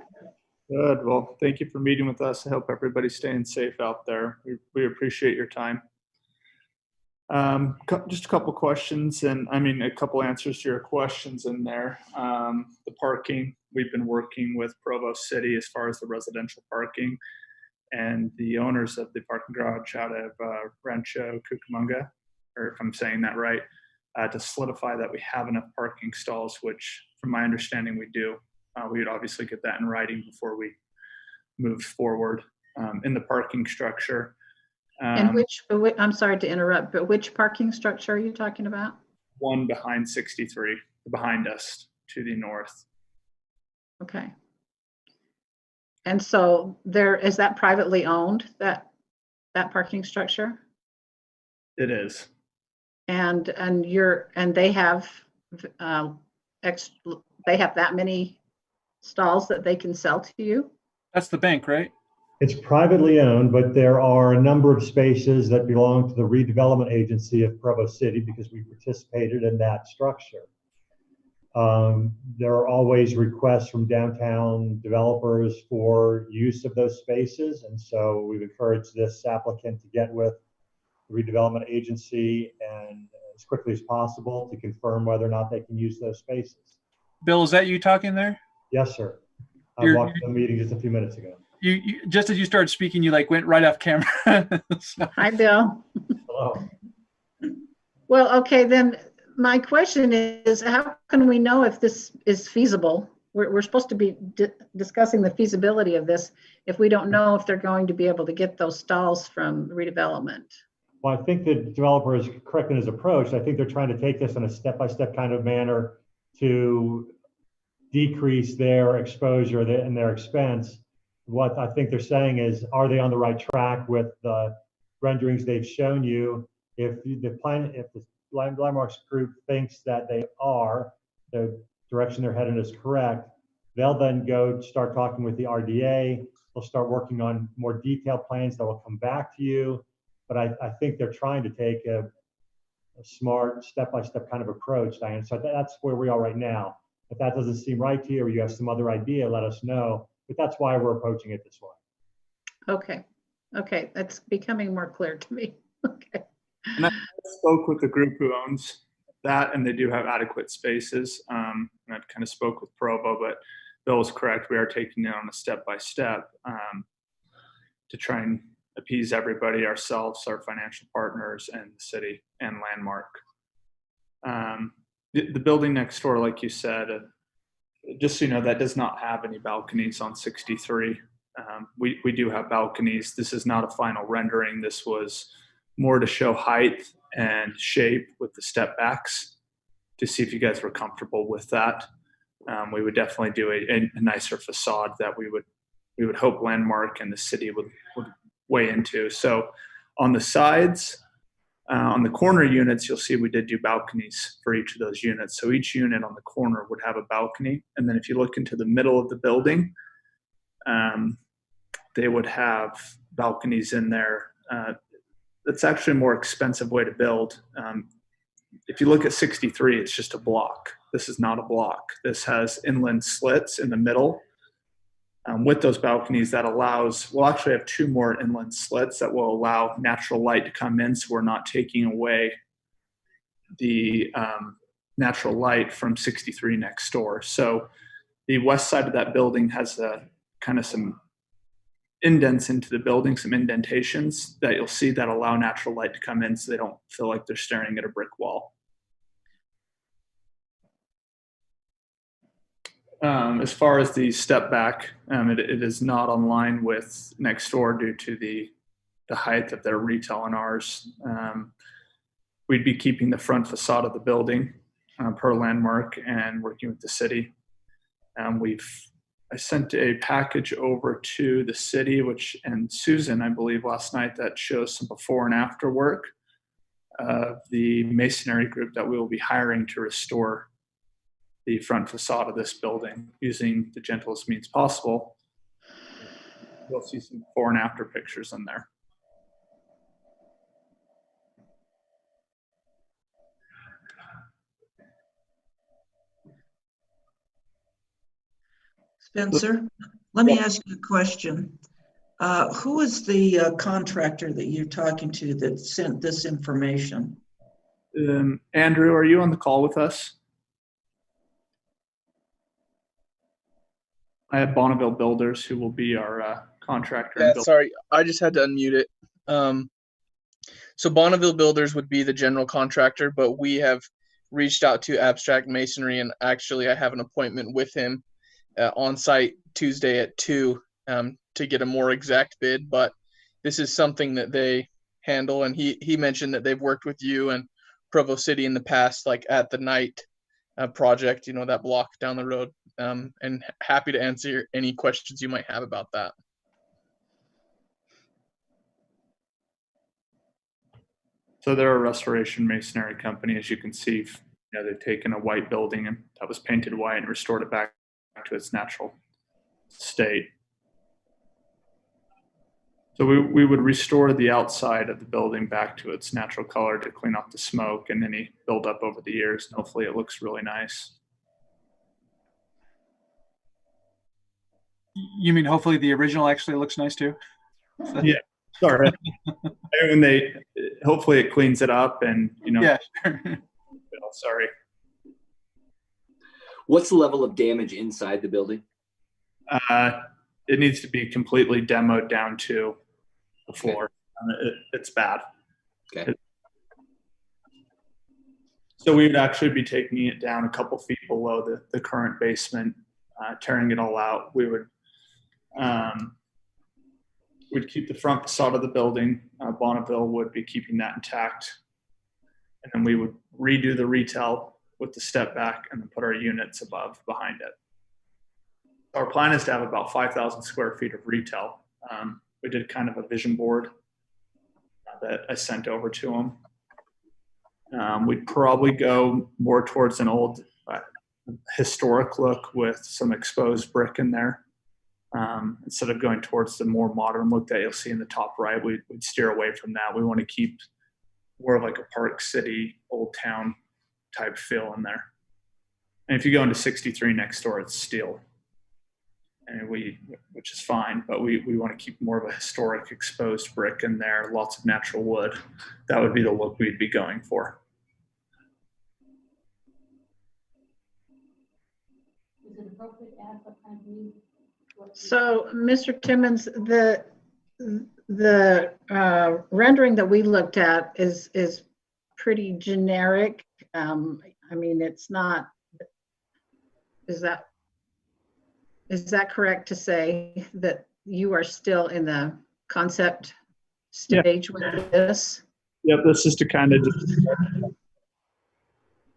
Good. Well, thank you for meeting with us. I hope everybody's staying safe out there. We appreciate your time. Just a couple questions, and I mean a couple answers to your questions in there. The parking, we've been working with Provo City as far as the residential parking, and the owners of the parking garage out of Rancho Cucamonga, or if I'm saying that right, to solidify that we have enough parking stalls, which from my understanding we do. We would obviously get that in writing before we move forward in the parking structure. And I'm sorry to interrupt, but which parking structure are you talking about? One behind 63, behind us to the north. Okay. And so is that privately owned, that parking structure? It is. And they have that many stalls that they can sell to you? That's the bank, right? It's privately owned, but there are a number of spaces that belong to the redevelopment agency of Provo City because we participated in that structure. There are always requests from downtown developers for use of those spaces. And so we've encouraged this applicant to get with the redevelopment agency and as quickly as possible to confirm whether or not they can use those spaces. Bill, is that you talking there? Yes, sir. I walked the meeting just a few minutes ago. You just as you started speaking, you went right off camera. So. Hi, Bill. Hello. Well, okay, then my question is, how can we know if this is feasible we're supposed to be discussing the feasibility of this if we don't know if they're going to be able to get those stalls from redevelopment. Well, I think the developer is correct in his approach. I think they're trying to take this in a step-by-step kind of manner to decrease their exposure and their expense. What I think they're saying is, are they on the right track with the renderings they've shown you? If the Landmarks group thinks that they are, the direction they're headed is correct, they'll then go start talking with the RDA. They'll start working on more detailed plans that will come back to you. But I think they're trying to take a smart step-by-step kind of approach, Diane. So that's where we are right now. If that doesn't seem right to you or you have some other idea, let us know. But that's why we're approaching it this way. Okay. Okay. That's becoming more clear to me. Okay. And I spoke with the group who owns that, and they do have adequate spaces. And I kind of spoke with Provo, but Bill is correct. We are taking it on a step-by-step to try and appease everybody, ourselves, our financial partners, and the city and Landmark. The building next door, like you said, just so you know, that does not have any balconies on 63. We do have balconies. This is not a final rendering. This was more to show height and shape with the step backs to see if you guys were comfortable with that. We would definitely do a nicer facade that we would hope Landmark and the city would weigh into. So on the sides, on the corner units, you'll see we did do balconies for each of those units. So each unit on the corner would have a balcony. And then if you look into the middle of the building, they would have balconies in there. That's actually a more expensive way to build. If you look at 63, it's just a block. This is not a block. This has inland slits in the middle. With those balconies, that allows, we'll actually have 2 more inland slits that will allow natural light to come in, so we're not taking away the natural light from 63 next door. So the west side of that building has kind of some indents into the building, some indentations that you'll see that allow natural light to come in so they don't feel like they're staring at a brick wall. As far as the step back, it is not online with next door due to the height of their retail and ours. We'd be keeping the front facade of the building per Landmark and working with the city. I sent a package over to the city, and Susan, I believe, last night, that shows some before and after work of the masonry group that we will be hiring to restore the front facade of this building using the gentlest means possible. You'll see some before and after pictures in there. Spencer, let me ask you a question. Who is the contractor that you're talking to that sent this information? Andrew, are you on the call with us? I have Bonneville Builders, who will be our contractor. Yeah, sorry, I just had to unmute it. So Bonneville Builders would be the general contractor, but we have reached out to Abstract Masonry, and actually I have an appointment with him on site Tuesday at 2 to get a more exact bid. But this is something that they handle, and he mentioned that they've worked with you and Provo City in the past, like at the night project, that block down the road, and happy to answer any questions you might have about that. So they're a restoration masonry company. As you can see, they've taken a white building and that was painted white and restored it back to its natural state. So we would restore the outside of the building back to its natural color to clean off the smoke and any buildup over the years. And hopefully it looks really nice. You mean hopefully the original actually looks nice too? Yeah, sorry. Hopefully it cleans it up and, Yeah, sure. Sorry. What's the level of damage inside the building? It needs to be completely demoed down to the floor. Okay. It's bad. Okay. So we would actually be taking it down a couple feet below the current basement tearing it all out. We would we'd keep the front facade of the building. Bonneville would be keeping that intact. And then we would redo the retail with the step back and then put our units behind it. Our plan is to have about 5,000 square feet of retail. We did kind of a vision board that I sent over to them. We'd probably go more towards an old historic look with some exposed brick in there. Instead of going towards the more modern look that you'll see in the top right, we'd steer away from that. We want to keep more of like a Park City, Old Town type feel in there. And if you go into 63 next door, it's steel. And which is fine, but we want to keep more of a historic exposed brick in there, lots of natural wood. That would be the look we'd be going for. Is it appropriate to add what kind of new? So, Mr. Timmons, the rendering that we looked at is pretty generic. I mean, it's not. Is that correct to say that you are still in the concept stage with this? Yep, this is to kind of just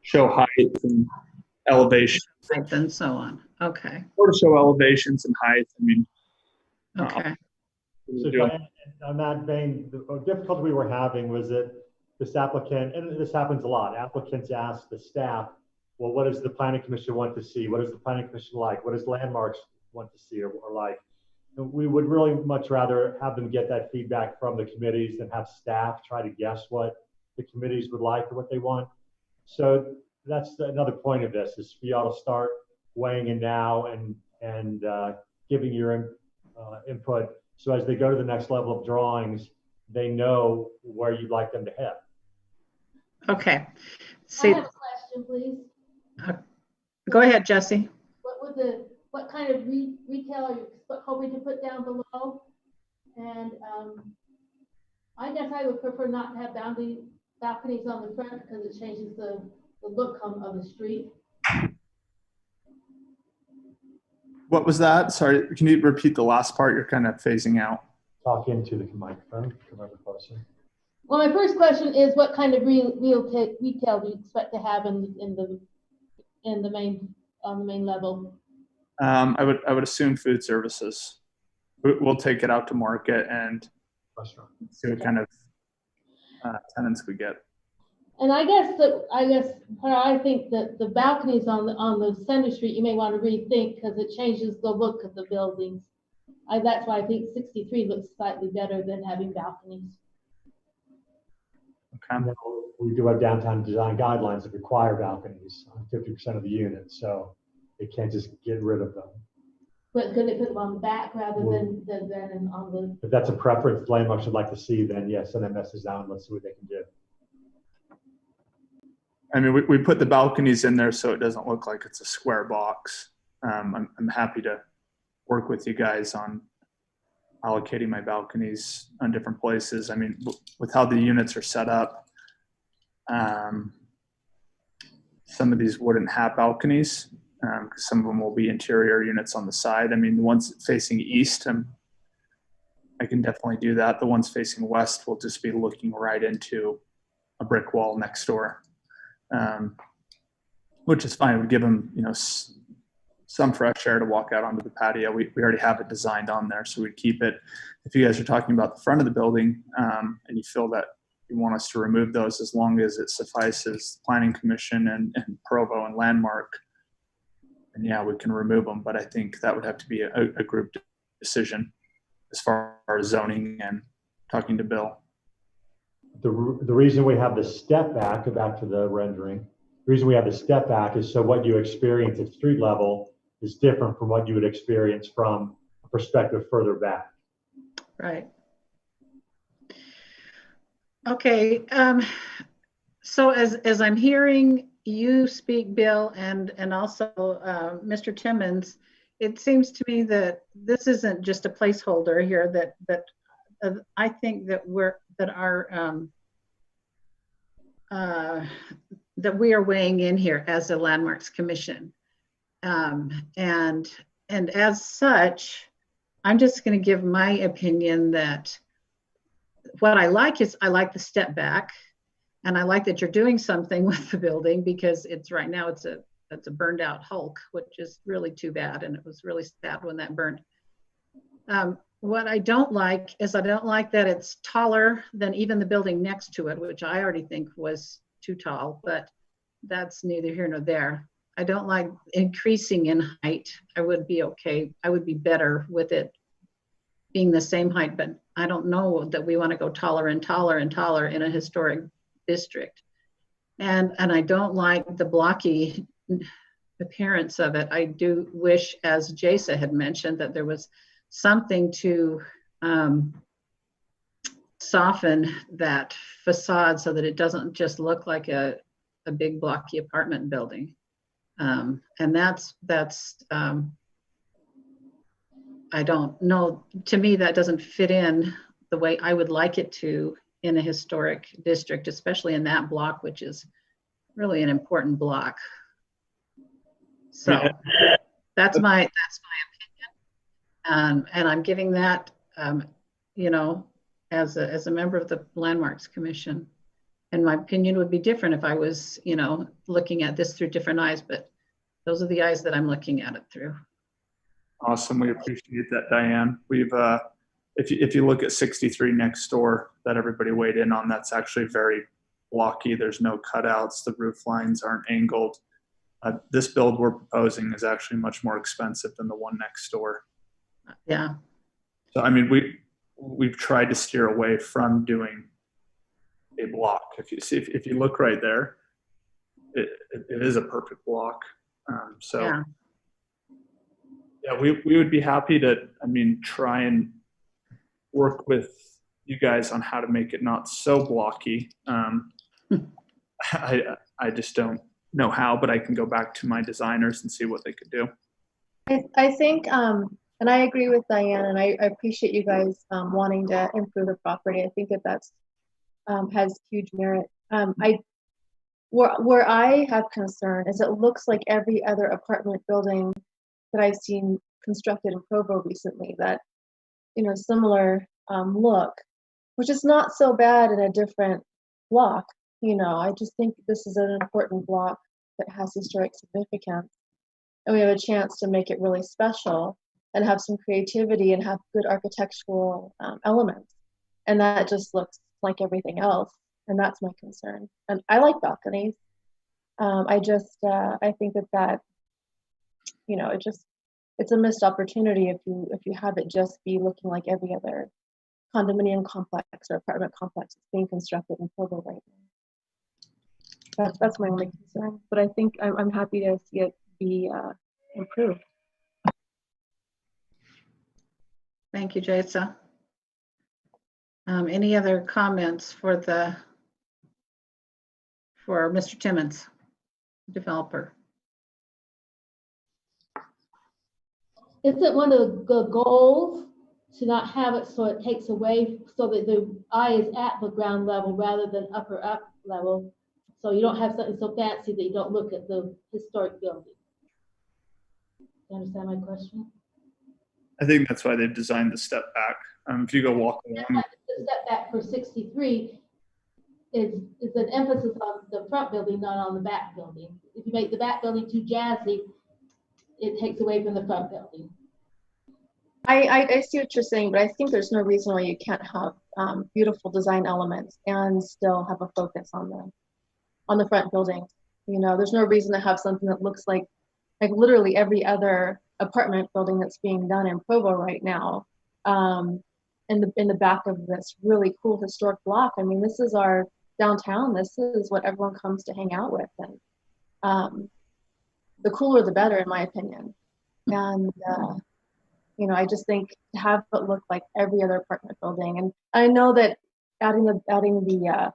show height and elevation. Height and so on. Okay. Or to show elevations and height. I mean, okay. So on that vein, the difficulty we were having was that this applicant, and this happens a lot, applicants ask the staff, well, what does the planning commission want to see? What does the planning commission like? What does landmarks want to see or like? And we would really much rather have them get that feedback from the committees than have staff try to guess what the committees would like or what they want. So that's another point of this, is for y'all to start weighing in now and giving your input. So as they go to the next level of drawings, they know where you'd like them to head. Okay. See, I have a question, please. Go ahead, Jesse. What kind of retail are you hoping to put down below? And I guess I would prefer not to have balconies on the front because it changes the look of the street. what was that? Sorry, can you repeat the last part? You're kind of phasing out. Talk into the microphone. Come over closer. Well, my first question is, what kind of retail do you expect to have on the main level? I would assume food services. We'll take it out to market and see what kind of tenants we get. And I guess I think that the balconies on the center street you may want to rethink because it changes the look of the buildings. That's why I think 63 looks slightly better than having balconies. Okay. We do have downtown design guidelines that require balconies on 50% of the units, so they can't just get rid of them. But could they put them on the back rather than on the? If that's a preference landmarks would like to see, then yes, send that message down. Let's see what they can do. I mean, we put the balconies in there so it doesn't look like it's a square box. I'm happy to work with you guys on allocating my balconies on different places. I mean, with how the units are set up, some of these wouldn't have balconies because some of them will be interior units on the side. I mean, the ones facing east, I can definitely do that. The ones facing west will just be looking right into a brick wall next door, which is fine. It would give them, some fresh air to walk out onto the patio. We already have it designed on there, so we'd keep it. If you guys are talking about the front of the building and you feel that you want us to remove those as long as it suffices Planning Commission and Provo and Landmark, and yeah, we can remove them. But I think that would have to be a group decision as far as zoning and talking to Bill. The reason we have the step back to the rendering, the reason we have the step back is so what you experience at street level is different from what you would experience from a perspective further back. Right. Okay. So as I'm hearing you speak, Bill, and also Mr. Timmons, it seems to me that this isn't just a placeholder here. That I think that that we are weighing in here as a Landmarks Commission. And as such, I'm just going to give my opinion that what I like is I like the step back, and I like that you're doing something with the building, because it's right now it's a burned out hulk, which is really too bad, and it was really sad when that burned. What I don't like is I don't like that it's taller than even the building next to it, which I already think was too tall, but that's neither here nor there. I don't like increasing in height. I would be okay. I would be better with it being the same height, but I don't know that we want to go taller and taller and taller in a historic district. And I don't like the blocky appearance of it. I do wish, as Jasa had mentioned, that there was something to soften that facade so that it doesn't just look like a big blocky apartment building. And that's I don't know, to me that doesn't fit in the way I would like it to in a historic district, especially in that block, which is really an important block. So that's my opinion, and I'm giving that, you know, as a member of the Landmarks Commission. And my opinion would be different if I was, you know, looking at this through different eyes, but those are the eyes that I'm looking at it through. Awesome. We appreciate that, Diane. We've, if you look at 63 next door that everybody weighed in on, that's actually very blocky. There's no cutouts. The roof lines aren't angled. This build we're proposing is actually much more expensive than the one next door. Yeah. So, I mean, we've tried to steer away from doing a block. If you see, if you look right there, it is a perfect block. So Yeah. Yeah, we would be happy to, I mean, try and work with you guys on how to make it not so blocky. I just don't know how, but I can go back to my designers and see what they could do. I think, and I agree with Diane, and I appreciate you guys wanting to improve the property. I think that that's has huge merit. Where I have concern is it looks like every other apartment building that I've seen constructed in Provo recently, that, you know, similar look, which is not so bad in a different block. You know, I just think this is an important block that has historic significance, and we have a chance to make it really special and have some creativity and have good architectural elements. And that just looks like everything else, and that's my concern. And I like balconies. I think that you know, it's a missed opportunity if you have it just be looking like every other condominium complex or apartment complex that's being constructed in Provo right now. That's my only concern, but I think I'm happy to see it be improved. Thank you, Jasa. Any other comments for Mr. Timmons, developer? Isn't one of the goals to not have it so it takes away, so that the eye is at the ground level rather than upper up level, so you don't have something so fancy that you don't look at the historic building? You understand my question? I think that's why they've designed the step back. If you go walk along. The step back for 63 is an emphasis on the front building, not on the back building. If you make the back building too jazzy, it takes away from the front building. I see what you're saying, but I think there's no reason why you can't have beautiful design elements and still have a focus on the front building. You know, there's no reason to have something that looks like literally every other apartment building that's being done in Provo right now. In the back of this really cool historic block. I mean, this is our downtown. This is what everyone comes to hang out with, and the cooler the better, in my opinion. And you know, I just think to have it look like every other apartment building. And I know that adding the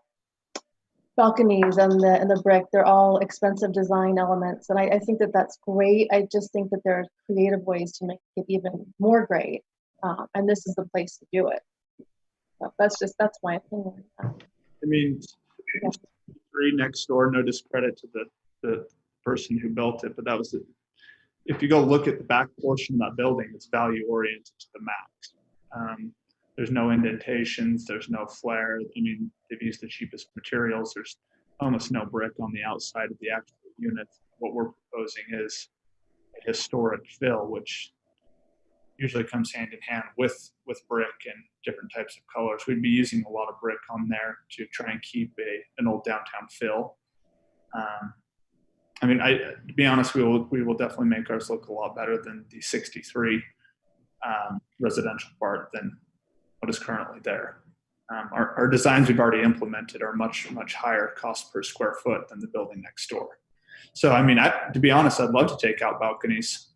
balconies and the brick, they're all expensive design elements, and I think that that's great. I just think that there are creative ways to make it even more great, and this is the place to do it. So that's my opinion. I mean, Yeah. 3 next door, no discredit to the person who built it, but that was if you go look at the back portion of that building, it's value oriented to the max. There's no indentations, there's no flare. I mean, they've used the cheapest materials. There's almost no brick on the outside of the actual unit. What we're proposing is a historic fill, which usually comes hand in hand with brick and different types of colors. We'd be using a lot of brick on there to try and keep an old downtown feel. I mean, to be honest, we will definitely make ours look a lot better than the 63 residential part than what is currently there. Our designs we've already implemented are much higher cost per square foot than the building next door. So, I mean, to be honest, I'd love to take out balconies.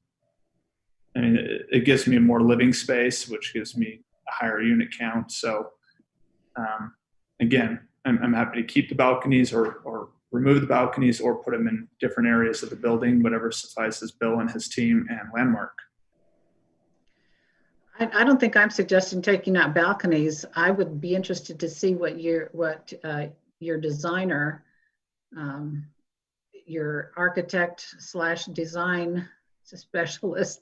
I mean, it gives me more living space, which gives me a higher unit count. So, again, I'm happy to keep the balconies or remove the balconies or put them in different areas of the building, whatever suffices Bill and his team and Landmark. I don't think I'm suggesting taking out balconies. I would be interested to see what your designer, your architect / design specialist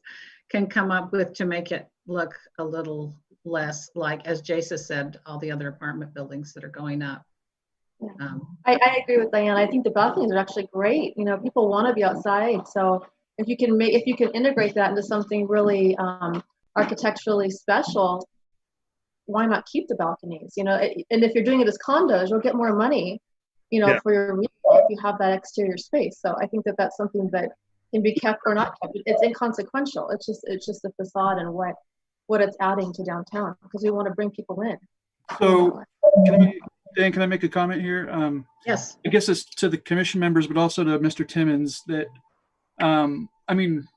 can come up with to make it look a little less like, as Jason said, all the other apartment buildings that are going up. I agree with Diane. I think the balconies are actually great. You know, people want to be outside, so if you can integrate that into something really architecturally special, why not keep the balconies? You know, and if you're doing it as condos, you'll get more money, you know, for your retail if you have that exterior space. So I think that that's something that can be kept or not kept. It's inconsequential. It's just the facade and what it's adding to downtown, because we want to bring people in. So Dan, can I make a comment here? Yes. I guess it's to the commission members, but also to Mr. Timmons that, I mean,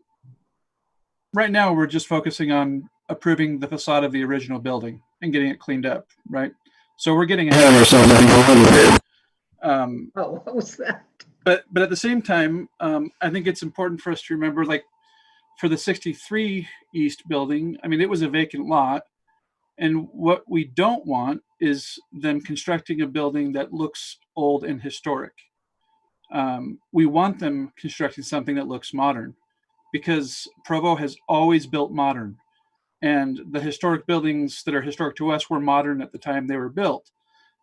right now we're just focusing on approving the facade of the original building and getting it cleaned up, right? So we're getting ahead of ourselves. What was that? But at the same time, I think it's important for us to remember, like for the 63 East building, I mean, it was a vacant lot. And what we don't want is them constructing a building that looks old and historic. We want them constructing something that looks modern, because Provo has always built modern. And the historic buildings that are historic to us were modern at the time they were built.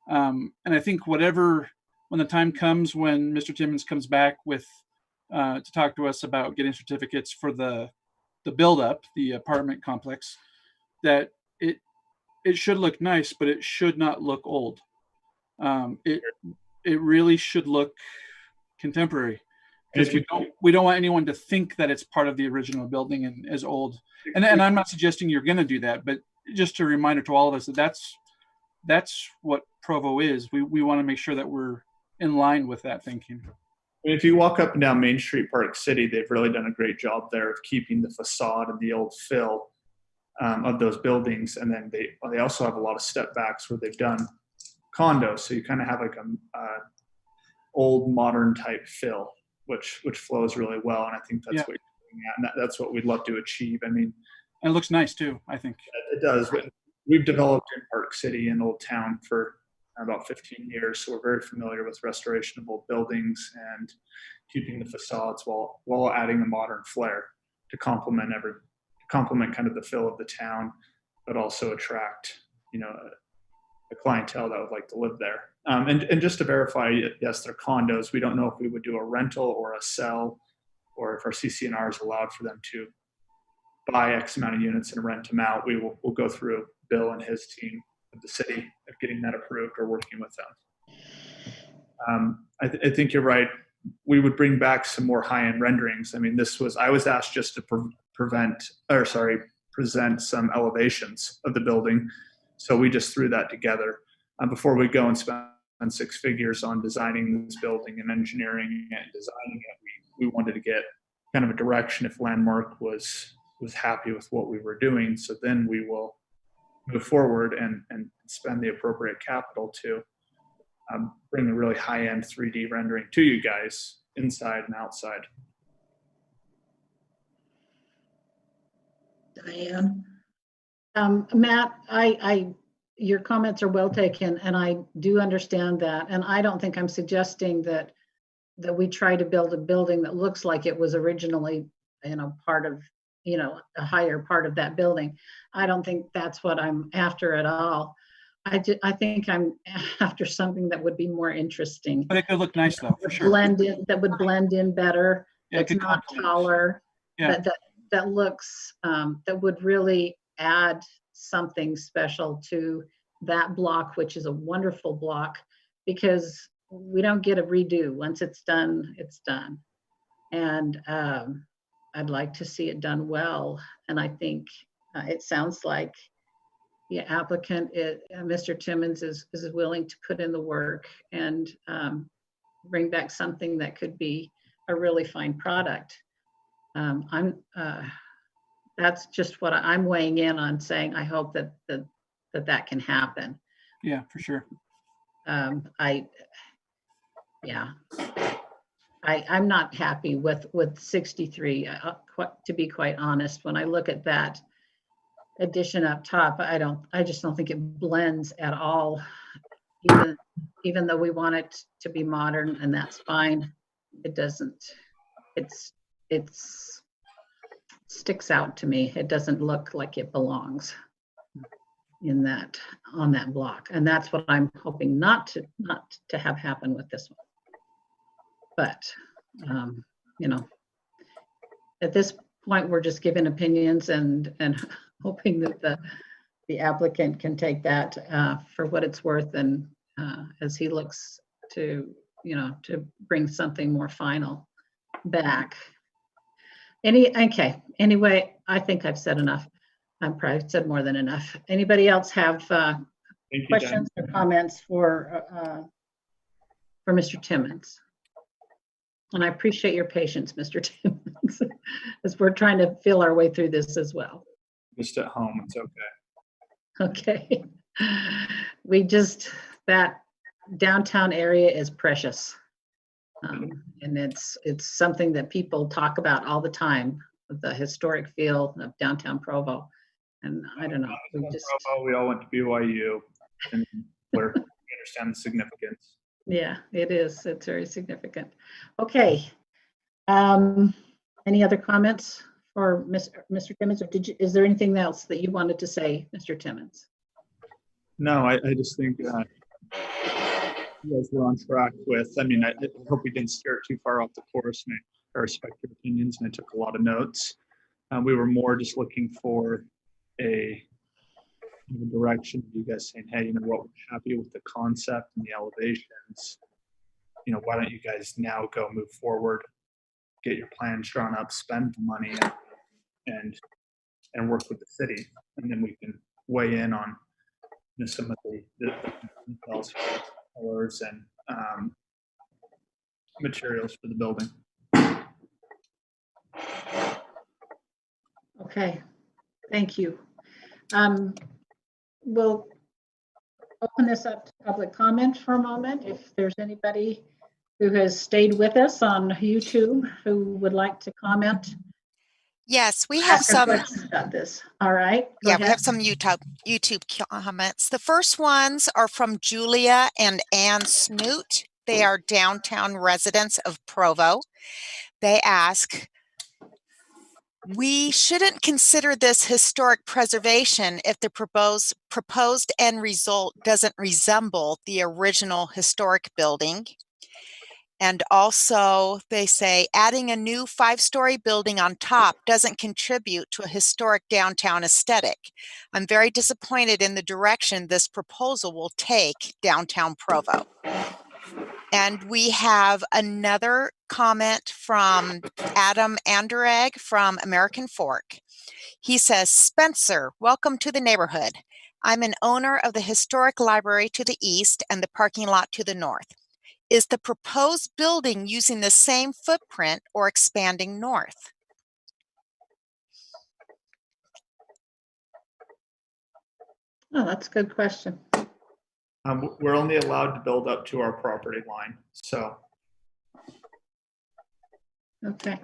And I think when the time comes when Mr. Timmons comes back with to talk to us about getting certificates for the build-up, the apartment complex, that it should look nice, but it should not look old. It really should look contemporary, because we don't want anyone to think that it's part of the original building and is old. And I'm not suggesting you're going to do that, but just a reminder to all of us that that's what Provo is. We want to make sure that we're in line with that thinking. If you walk up and down Main Street, Park City, they've really done a great job there of keeping the facade and the old fill of those buildings. And then they also have a lot of step backs where they've done condos. So you kind of have like a old modern type fill, which flows really well. And I think that's what you're doing at, and that's what we'd love to achieve. I mean, and it looks nice too, I think. It does. We've developed in Park City and Old Town for about 15 years. So we're very familiar with restoration of old buildings and keeping the facades while adding a modern flair to complement kind of the feel of the town, but also attract, you know, a clientele that would like to live there. And just to verify, yes, they're condos. We don't know if we would do a rental or a sell, or if our CC&Rs allowed for them to buy X amount of units and rent them out. We'll go through Bill and his team of the city of getting that approved or working with them. I think you're right. We would bring back some more high-end renderings. I mean, I was asked just to present some elevations of the building. So we just threw that together. Before we go and spend 6 figures on designing this building and engineering and designing it, we wanted to get kind of a direction if Landmark was happy with what we were doing. So then we will move forward and spend the appropriate capital to bring a really high-end 3D rendering to you guys inside and outside. Diane? Matt, your comments are well taken, and I do understand that. And I don't think I'm suggesting that we try to build a building that looks like it was originally part of, a higher part of that building. I don't think that's what I'm after at all. I think I'm after something that would be more interesting. But it could look nice though, for sure. That would blend in better. Yeah, it It's could not complement. taller. Yeah. That looks, that would really add something special to that block, which is a wonderful block, because we don't get a redo. Once it's done, it's done. And I'd like to see it done well. And I think it sounds like the applicant, Mr. Timmons, is willing to put in the work and bring back something that could be a really fine product. That's just what I'm weighing in on, saying I hope that can happen. Yeah, for sure. I'm not happy with 63, to be quite honest. When I look at that addition up top, I just don't think it blends at all. Even though we want it to be modern, and that's fine, it doesn't. It sticks out to me. It doesn't look like it belongs on that block, and that's what I'm hoping not to have happen with this one. But at this point, we're just giving opinions and hoping that the applicant can take that for what it's worth, and as he looks to bring something more final back. Anyway, I think I've said enough. I've probably said more than enough. Anybody else have questions or comments for Mr. Timmons? And I appreciate your patience, Mr. Timmons, as we're trying to feel our way through this as well. Just at home, it's okay. Okay. That downtown area is precious. And it's something that people talk about all the time, the historic feel of downtown Provo. And I don't know, we all went to BYU, and we understand the significance. Yeah, it is. It's very significant. Okay. Any other comments for Mr. Timmons, or is there anything else that you wanted to say, Mr. Timmons? No, I just think you guys were on track with, I hope we didn't steer too far off the course, and I respect your opinions, and I took a lot of notes. We were more just looking for a direction of you guys saying, hey, we're happy with the concept and the elevations. Why don't you guys now go move forward, get your plans drawn up, spend the money, and work with the city, and then we can weigh in on some of the details, colors, and materials for the building. Okay, thank you. We'll open this up to public comment for a moment. If there's anybody who has stayed with us on YouTube who would like to comment. Yes, we have some about this. All right. Yeah, we have some YouTube comments. The first ones are from Julia and Ann Snoot. They are downtown residents of Provo. They ask, we shouldn't consider this historic preservation if the proposed end result doesn't resemble the original historic building. And also they say adding a new 5-story building on top doesn't contribute to a historic downtown aesthetic. I'm very disappointed in the direction this proposal will take downtown Provo. And we have another comment from Adam Anderegg from American Fork. He says, Spencer, welcome to the neighborhood. I'm an owner of the historic library to the east and the parking lot to the north. Is the proposed building using the same footprint or expanding north? Oh, that's a good question. We're only allowed to build up to our property line, so. Okay.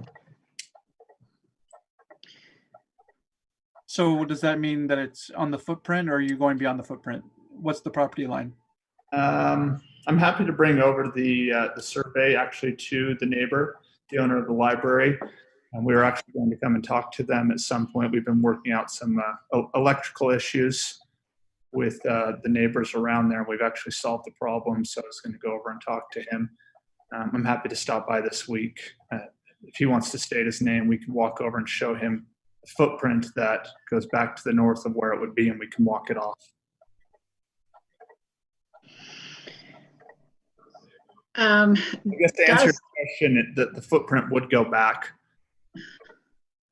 So does that mean that it's on the footprint, or are you going beyond the footprint? What's the property line? I'm happy to bring over the survey actually to the neighbor, the owner of the library. And we were actually going to come and talk to them at some point. We've been working out some electrical issues with the neighbors around there. We've actually solved the problem, so I was going to go over and talk to him. I'm happy to stop by this week. If he wants to state his name, we can walk over and show him a footprint that goes back to the north of where it would be, and we can walk it off. I guess to answer your question, the footprint would go back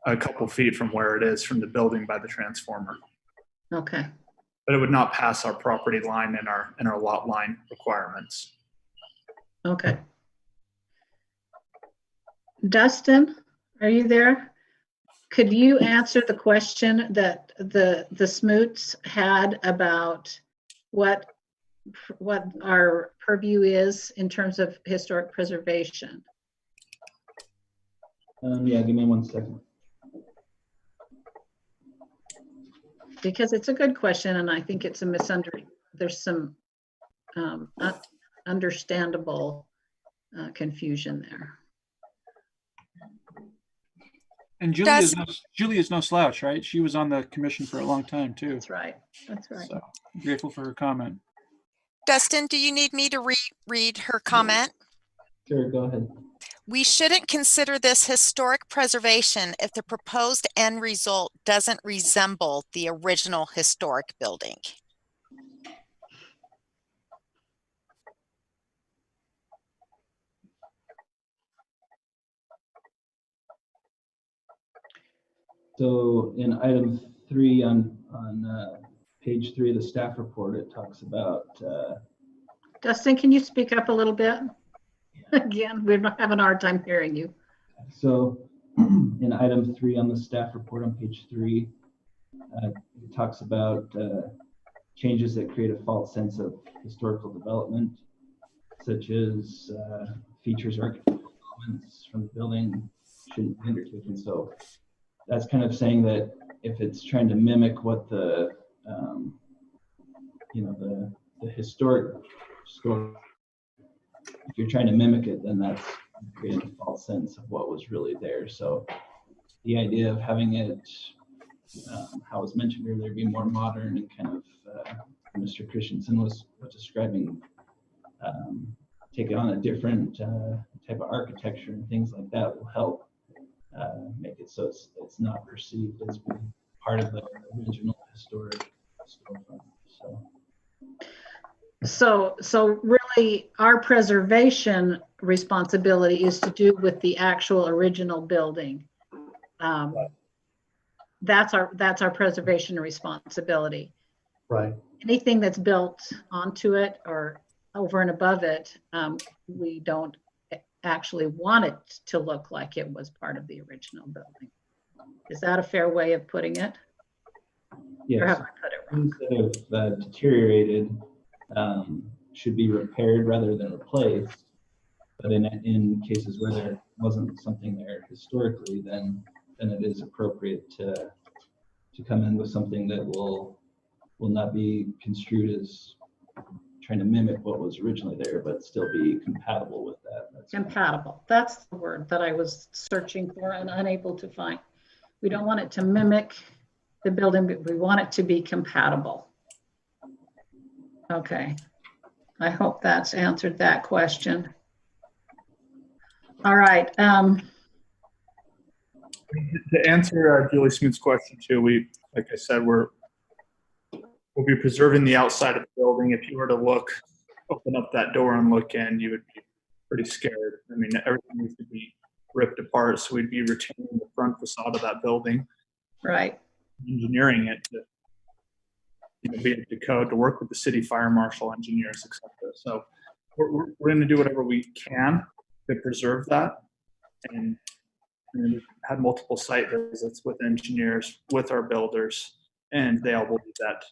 a couple feet from where it is from the building by the transformer. Okay. But it would not pass our property line and our lot line requirements. Okay. Dustin, are you there? Could you answer the question that the Smoots had about what our purview is in terms of historic preservation? Yeah, give me 1 second. Because it's a good question, and I think it's there's some understandable confusion there. And Julie is no slouch, right? She was on the commission for a long time too. That's right. That's right. So I'm grateful for her comment. Dustin, do you need me to read her comment? Sure, go ahead. We shouldn't consider this historic preservation if the proposed end result doesn't resemble the original historic building. So in item 3 on page 3 of the staff report, it talks about. Dustin, can you speak up a little bit? Again, we're not having a hard time hearing you. So in item 3 on the staff report on page 3, it talks about changes that create a false sense of historical development, such as features or architectural elements from the building shouldn't be undertaken. So that's kind of saying that if it's trying to mimic what the historic story, if you're trying to mimic it, then that's creating a false sense of what was really there. So the idea of having it, how it was mentioned earlier, be more modern and kind of, Mr. Christensen was describing, take on a different type of architecture and things like that will help make it so it's not perceived as being part of the original historic storefront. So really our preservation responsibility is to do with the actual original building. That's our preservation responsibility. Right. Anything that's built onto it or over and above it, we don't actually want it to look like it was part of the original building. Is that a fair way of putting it? Yes. Or have I put it wrong? Things that have deteriorated should be repaired rather than replaced. But in cases where there wasn't something there historically, then it is appropriate to come in with something that will not be construed as trying to mimic what was originally there, but still be compatible with that. That's compatible. That's the word that I was searching for and unable to find. We don't want it to mimic the building, but we want it to be compatible. Okay. I hope that's answered that question. All right. To answer Julie Smith's question too, like I said, we'll be preserving the outside of the building. If you were to open up that door and look in, you would be pretty scared. I mean, everything needs to be ripped apart, so we'd be retaining the front facade of that building. Right. Engineering it to be up to code, to work with the city fire marshal, engineers, etc. So we're going to do whatever we can to preserve that. And we've had multiple site visits with engineers, with our builders, and they all believe that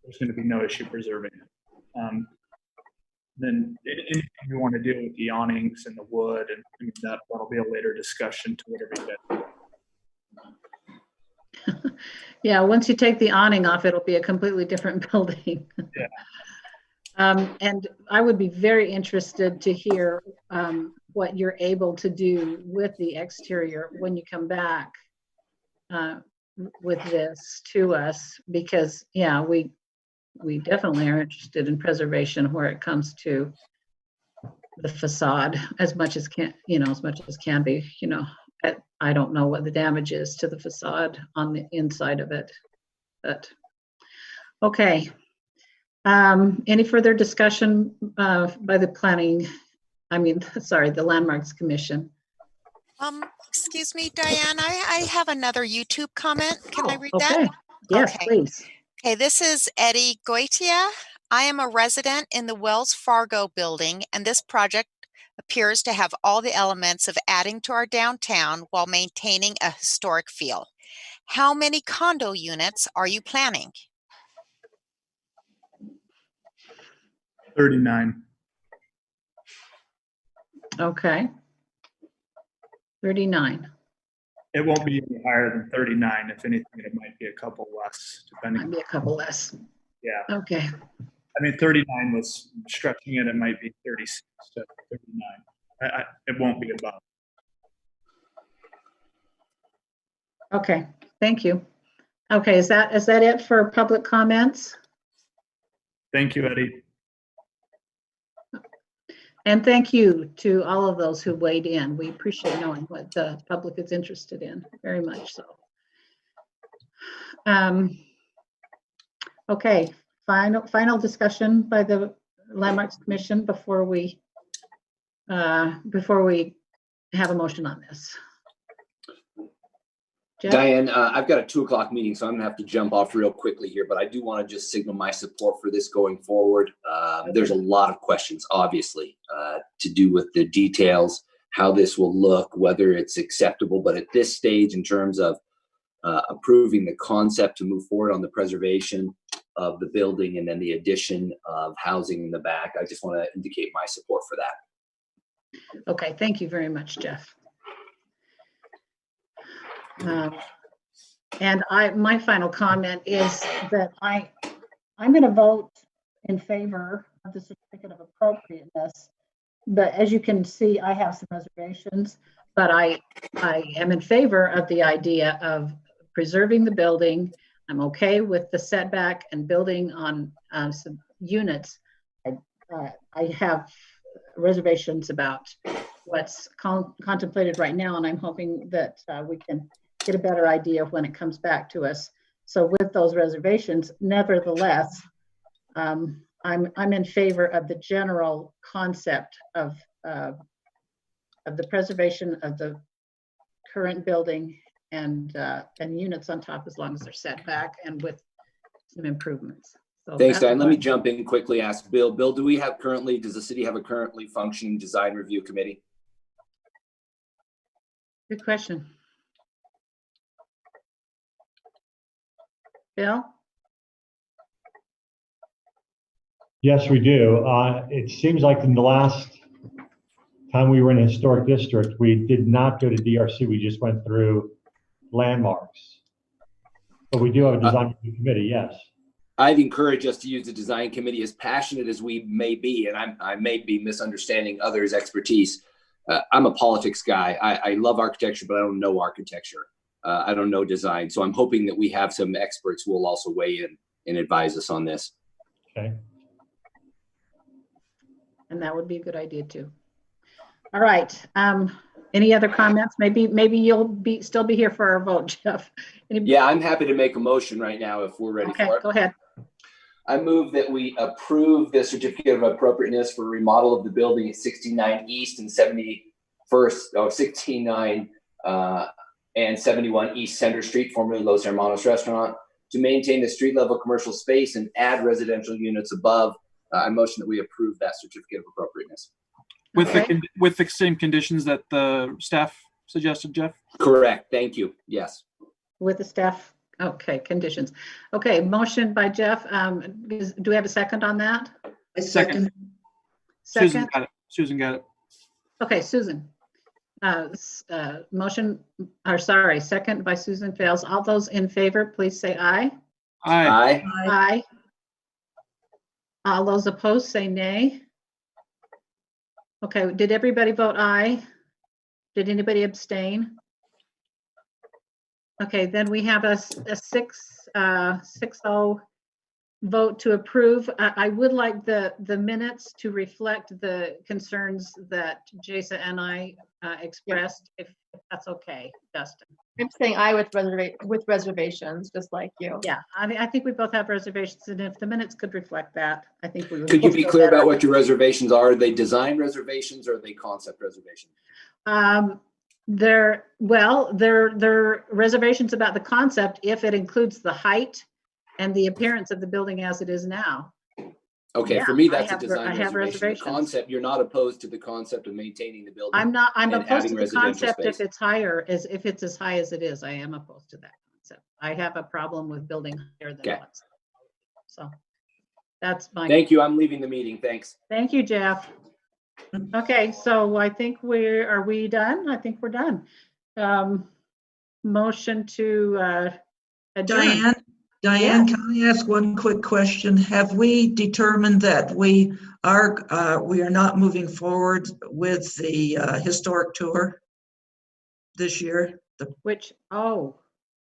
there's going to be no issue preserving it. Then anything we want to do with the awnings and the wood, and that'll be a later discussion to whatever you get. Yeah, once you take the awning off, it'll be a completely different building. Yeah. And I would be very interested to hear what you're able to do with the exterior when you come back with this to us, because yeah, we definitely are interested in preservation where it comes to the facade as much as can, as much as can be, I don't know what the damage is to the facade on the inside of it, but okay. Any further discussion by the the Landmarks Commission? Excuse me, Diane, I have another YouTube comment. Can I read okay. that? Yes, Okay. please. Okay, this is Eddie Goitia. I am a resident in the Wells Fargo building, and this project appears to have all the elements of adding to our downtown while maintaining a historic feel. How many condo units are you planning? 39. Okay. 39. It won't be any higher than 39. If anything, it might be a couple less, depending. Might be a couple less. Yeah. Okay. I mean, 39 was stretching it. It might be 36 to 39. It won't be above. Okay. Thank you. Okay. Is that it for public comments? Thank you, Eddie. And thank you to all of those who weighed in. We appreciate knowing what the public is interested in, very much so. Okay, final discussion by the Landmarks Commission before we have a motion on this. Jeff? Diane, I've got a 2 o'clock meeting, so I'm gonna have to jump off real quickly here, but I do want to just signal my support for this going forward. There's a lot of questions, obviously, to do with the details, how this will look, whether it's acceptable, but at this stage, in terms of approving the concept to move forward on the preservation of the building and then the addition of housing in the back, I just want to indicate my support for that. Okay, thank you very much, Jeff. And my final comment is that I'm going to vote in favor of the certificate of appropriateness. But as you can see, I have some reservations, but I am in favor of the idea of preserving the building. I'm okay with the setback and building on some units. I have reservations about what's contemplated right now, and I'm hoping that we can get a better idea when it comes back to us. So with those reservations, nevertheless, I'm in favor of the general concept of the preservation of the current building and units on top, as long as they're set back and with some improvements. So thanks, Diane. Let me jump in quickly, ask Bill. Bill, does the city have a currently functioning design review committee? Good question. Bill? Yes, we do. It seems like in the last time we were in a historic district, we did not go to DRC. We just went through landmarks. But we do have a design review committee, yes. I'd encourage us to use the design committee, as passionate as we may be, and I may be misunderstanding others' expertise. I'm a politics guy. I love architecture, but I don't know architecture. I don't know design. So I'm hoping that we have some experts who will also weigh in and advise us on this. Okay. And that would be a good idea too. All right. Any other comments? Maybe you'll still be here for our vote, Jeff. Yeah, I'm happy to make a motion right now if we're ready for it. Go ahead. I move that we approve the certificate of appropriateness for remodel of the building at 69 East and 69 and 71 East Center Street, formerly Los Hermanos Restaurant, to maintain the street level commercial space and add residential units above. I motion that we approve that certificate of appropriateness. With the same conditions that the staff suggested, Jeff? Correct. Thank you. Yes. With the staff. Okay, conditions. Okay, motion by Jeff. Do we have a second on that? A second. Second? Susan got it. Okay, Susan. Second by Susan Fails. All those in favor, please say aye. Aye. Aye. All those opposed, say nay. Okay, did everybody vote aye? Did anybody abstain? Okay, then we have a 6-0 vote to approve. I would like the minutes to reflect the concerns that Jason and I expressed, if that's okay, Dustin. I'm saying aye with reservations, just like you. Yeah, I think we both have reservations, and if the minutes could reflect that, I think we would. Could you be feel clear better. about what your reservations are? Are they design reservations or are they concept reservations? They're reservations about the concept if it includes the height and the appearance of the building as it is now. Okay, Yeah, for me, that's I a design have reservation. The reservations. concept, you're not opposed to the concept of maintaining the building. I'm and opposed adding to the residential concept space. if it's higher, if it's as high as it is. I am opposed to that concept. I have a problem with building higher than Okay. what's. So that's my. Thank you. I'm leaving the meeting. Thanks. Thank you, Jeff. Okay, so I think are we done? I think we're done. Motion to adjourn. Diane, can I ask one quick question? Have we determined that we are not moving forward with the historic tour this year?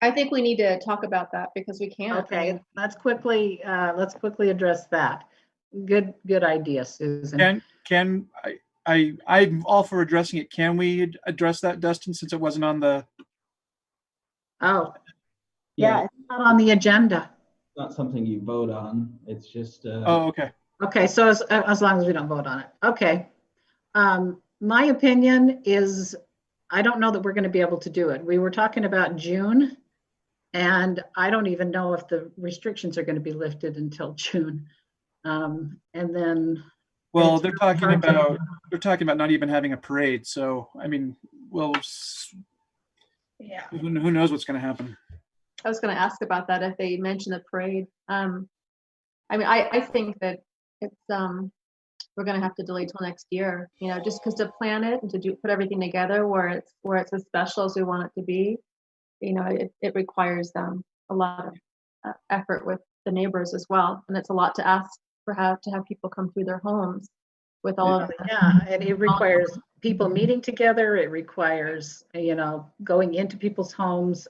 I think we need to talk about that because we can't. Okay, let's quickly address that. Good idea, Susan. I'm all for addressing it. Can we address that, Dustin, since it wasn't on the? Oh, yeah, it's not on the agenda. It's not something you vote on. It's just. Oh, okay. Okay, so as long as we don't vote on it. Okay. My opinion is, I don't know that we're going to be able to do it. We were talking about June, and I don't even know if the restrictions are going to be lifted until June. And then. Well, they're talking about not even having a parade. So, I mean, well, yeah. Who knows what's going to happen? I was going to ask about that if they mention the parade. I mean, I think that it's we're going to have to delay till next year. You know, just because to plan it and to put everything together where it's as special as we want it to be. You know, it requires a lot of effort with the neighbors as well, and it's a lot to ask to have people come through their homes with all of this. Yeah, and it requires people meeting together. It requires, going into people's homes,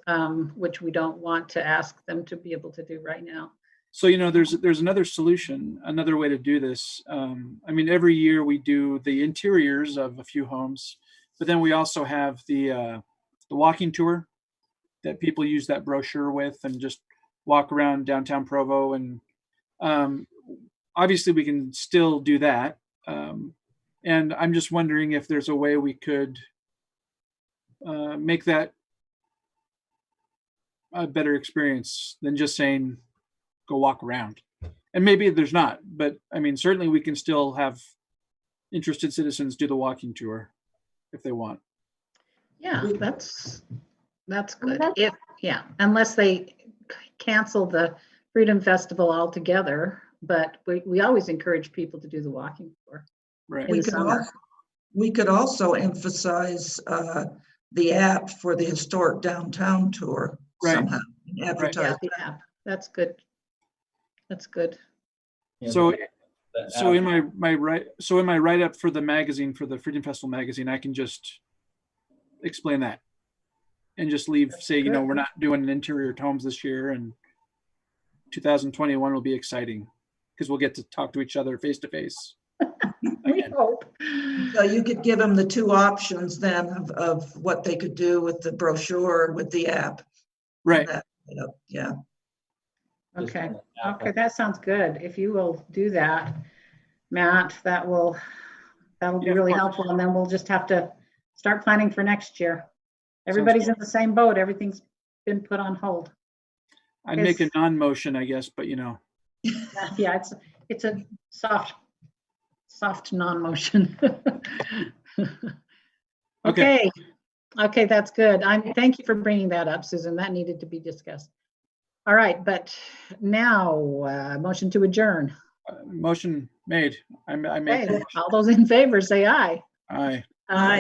which we don't want to ask them to be able to do right now. So, there's another solution, another way to do this. I mean, every year we do the interiors of a few homes, but then we also have the walking tour that people use that brochure with and just walk around downtown Provo. And obviously we can still do that. And I'm just wondering if there's a way we could make that a better experience than just saying, go walk around. And maybe there's not, but I mean, certainly we can still have interested citizens do the walking tour if they want. Yeah, that's good. Unless they cancel the Freedom Festival altogether, but we always encourage people to do the walking tour. Right. We could also emphasize the app for the historic downtown tour somehow. Advertise. Yeah, the app. That's good. That's good. Yeah, so in my write up for the magazine, for the Freedom Festival magazine, I can just explain that and just say, we're not doing interior homes this year, and 2021 will be exciting because we'll get to talk to each other face to face. We hope. So you could give them the two options then of what they could do with the brochure, with the app. Right. Yeah. Okay. Okay, that sounds good. If you will do that, Matt, that'll be really helpful. And then we'll just have to start planning for next year. Everybody's in the same boat. Everything's been put on hold. I'd make a non-motion, I guess, but Yeah, it's a soft non-motion. Okay, that's good. Thank you for bringing that up, Susan. That needed to be discussed. All right, but now motion to adjourn. Motion made. I made. All those in favor say aye. Aye. Aye.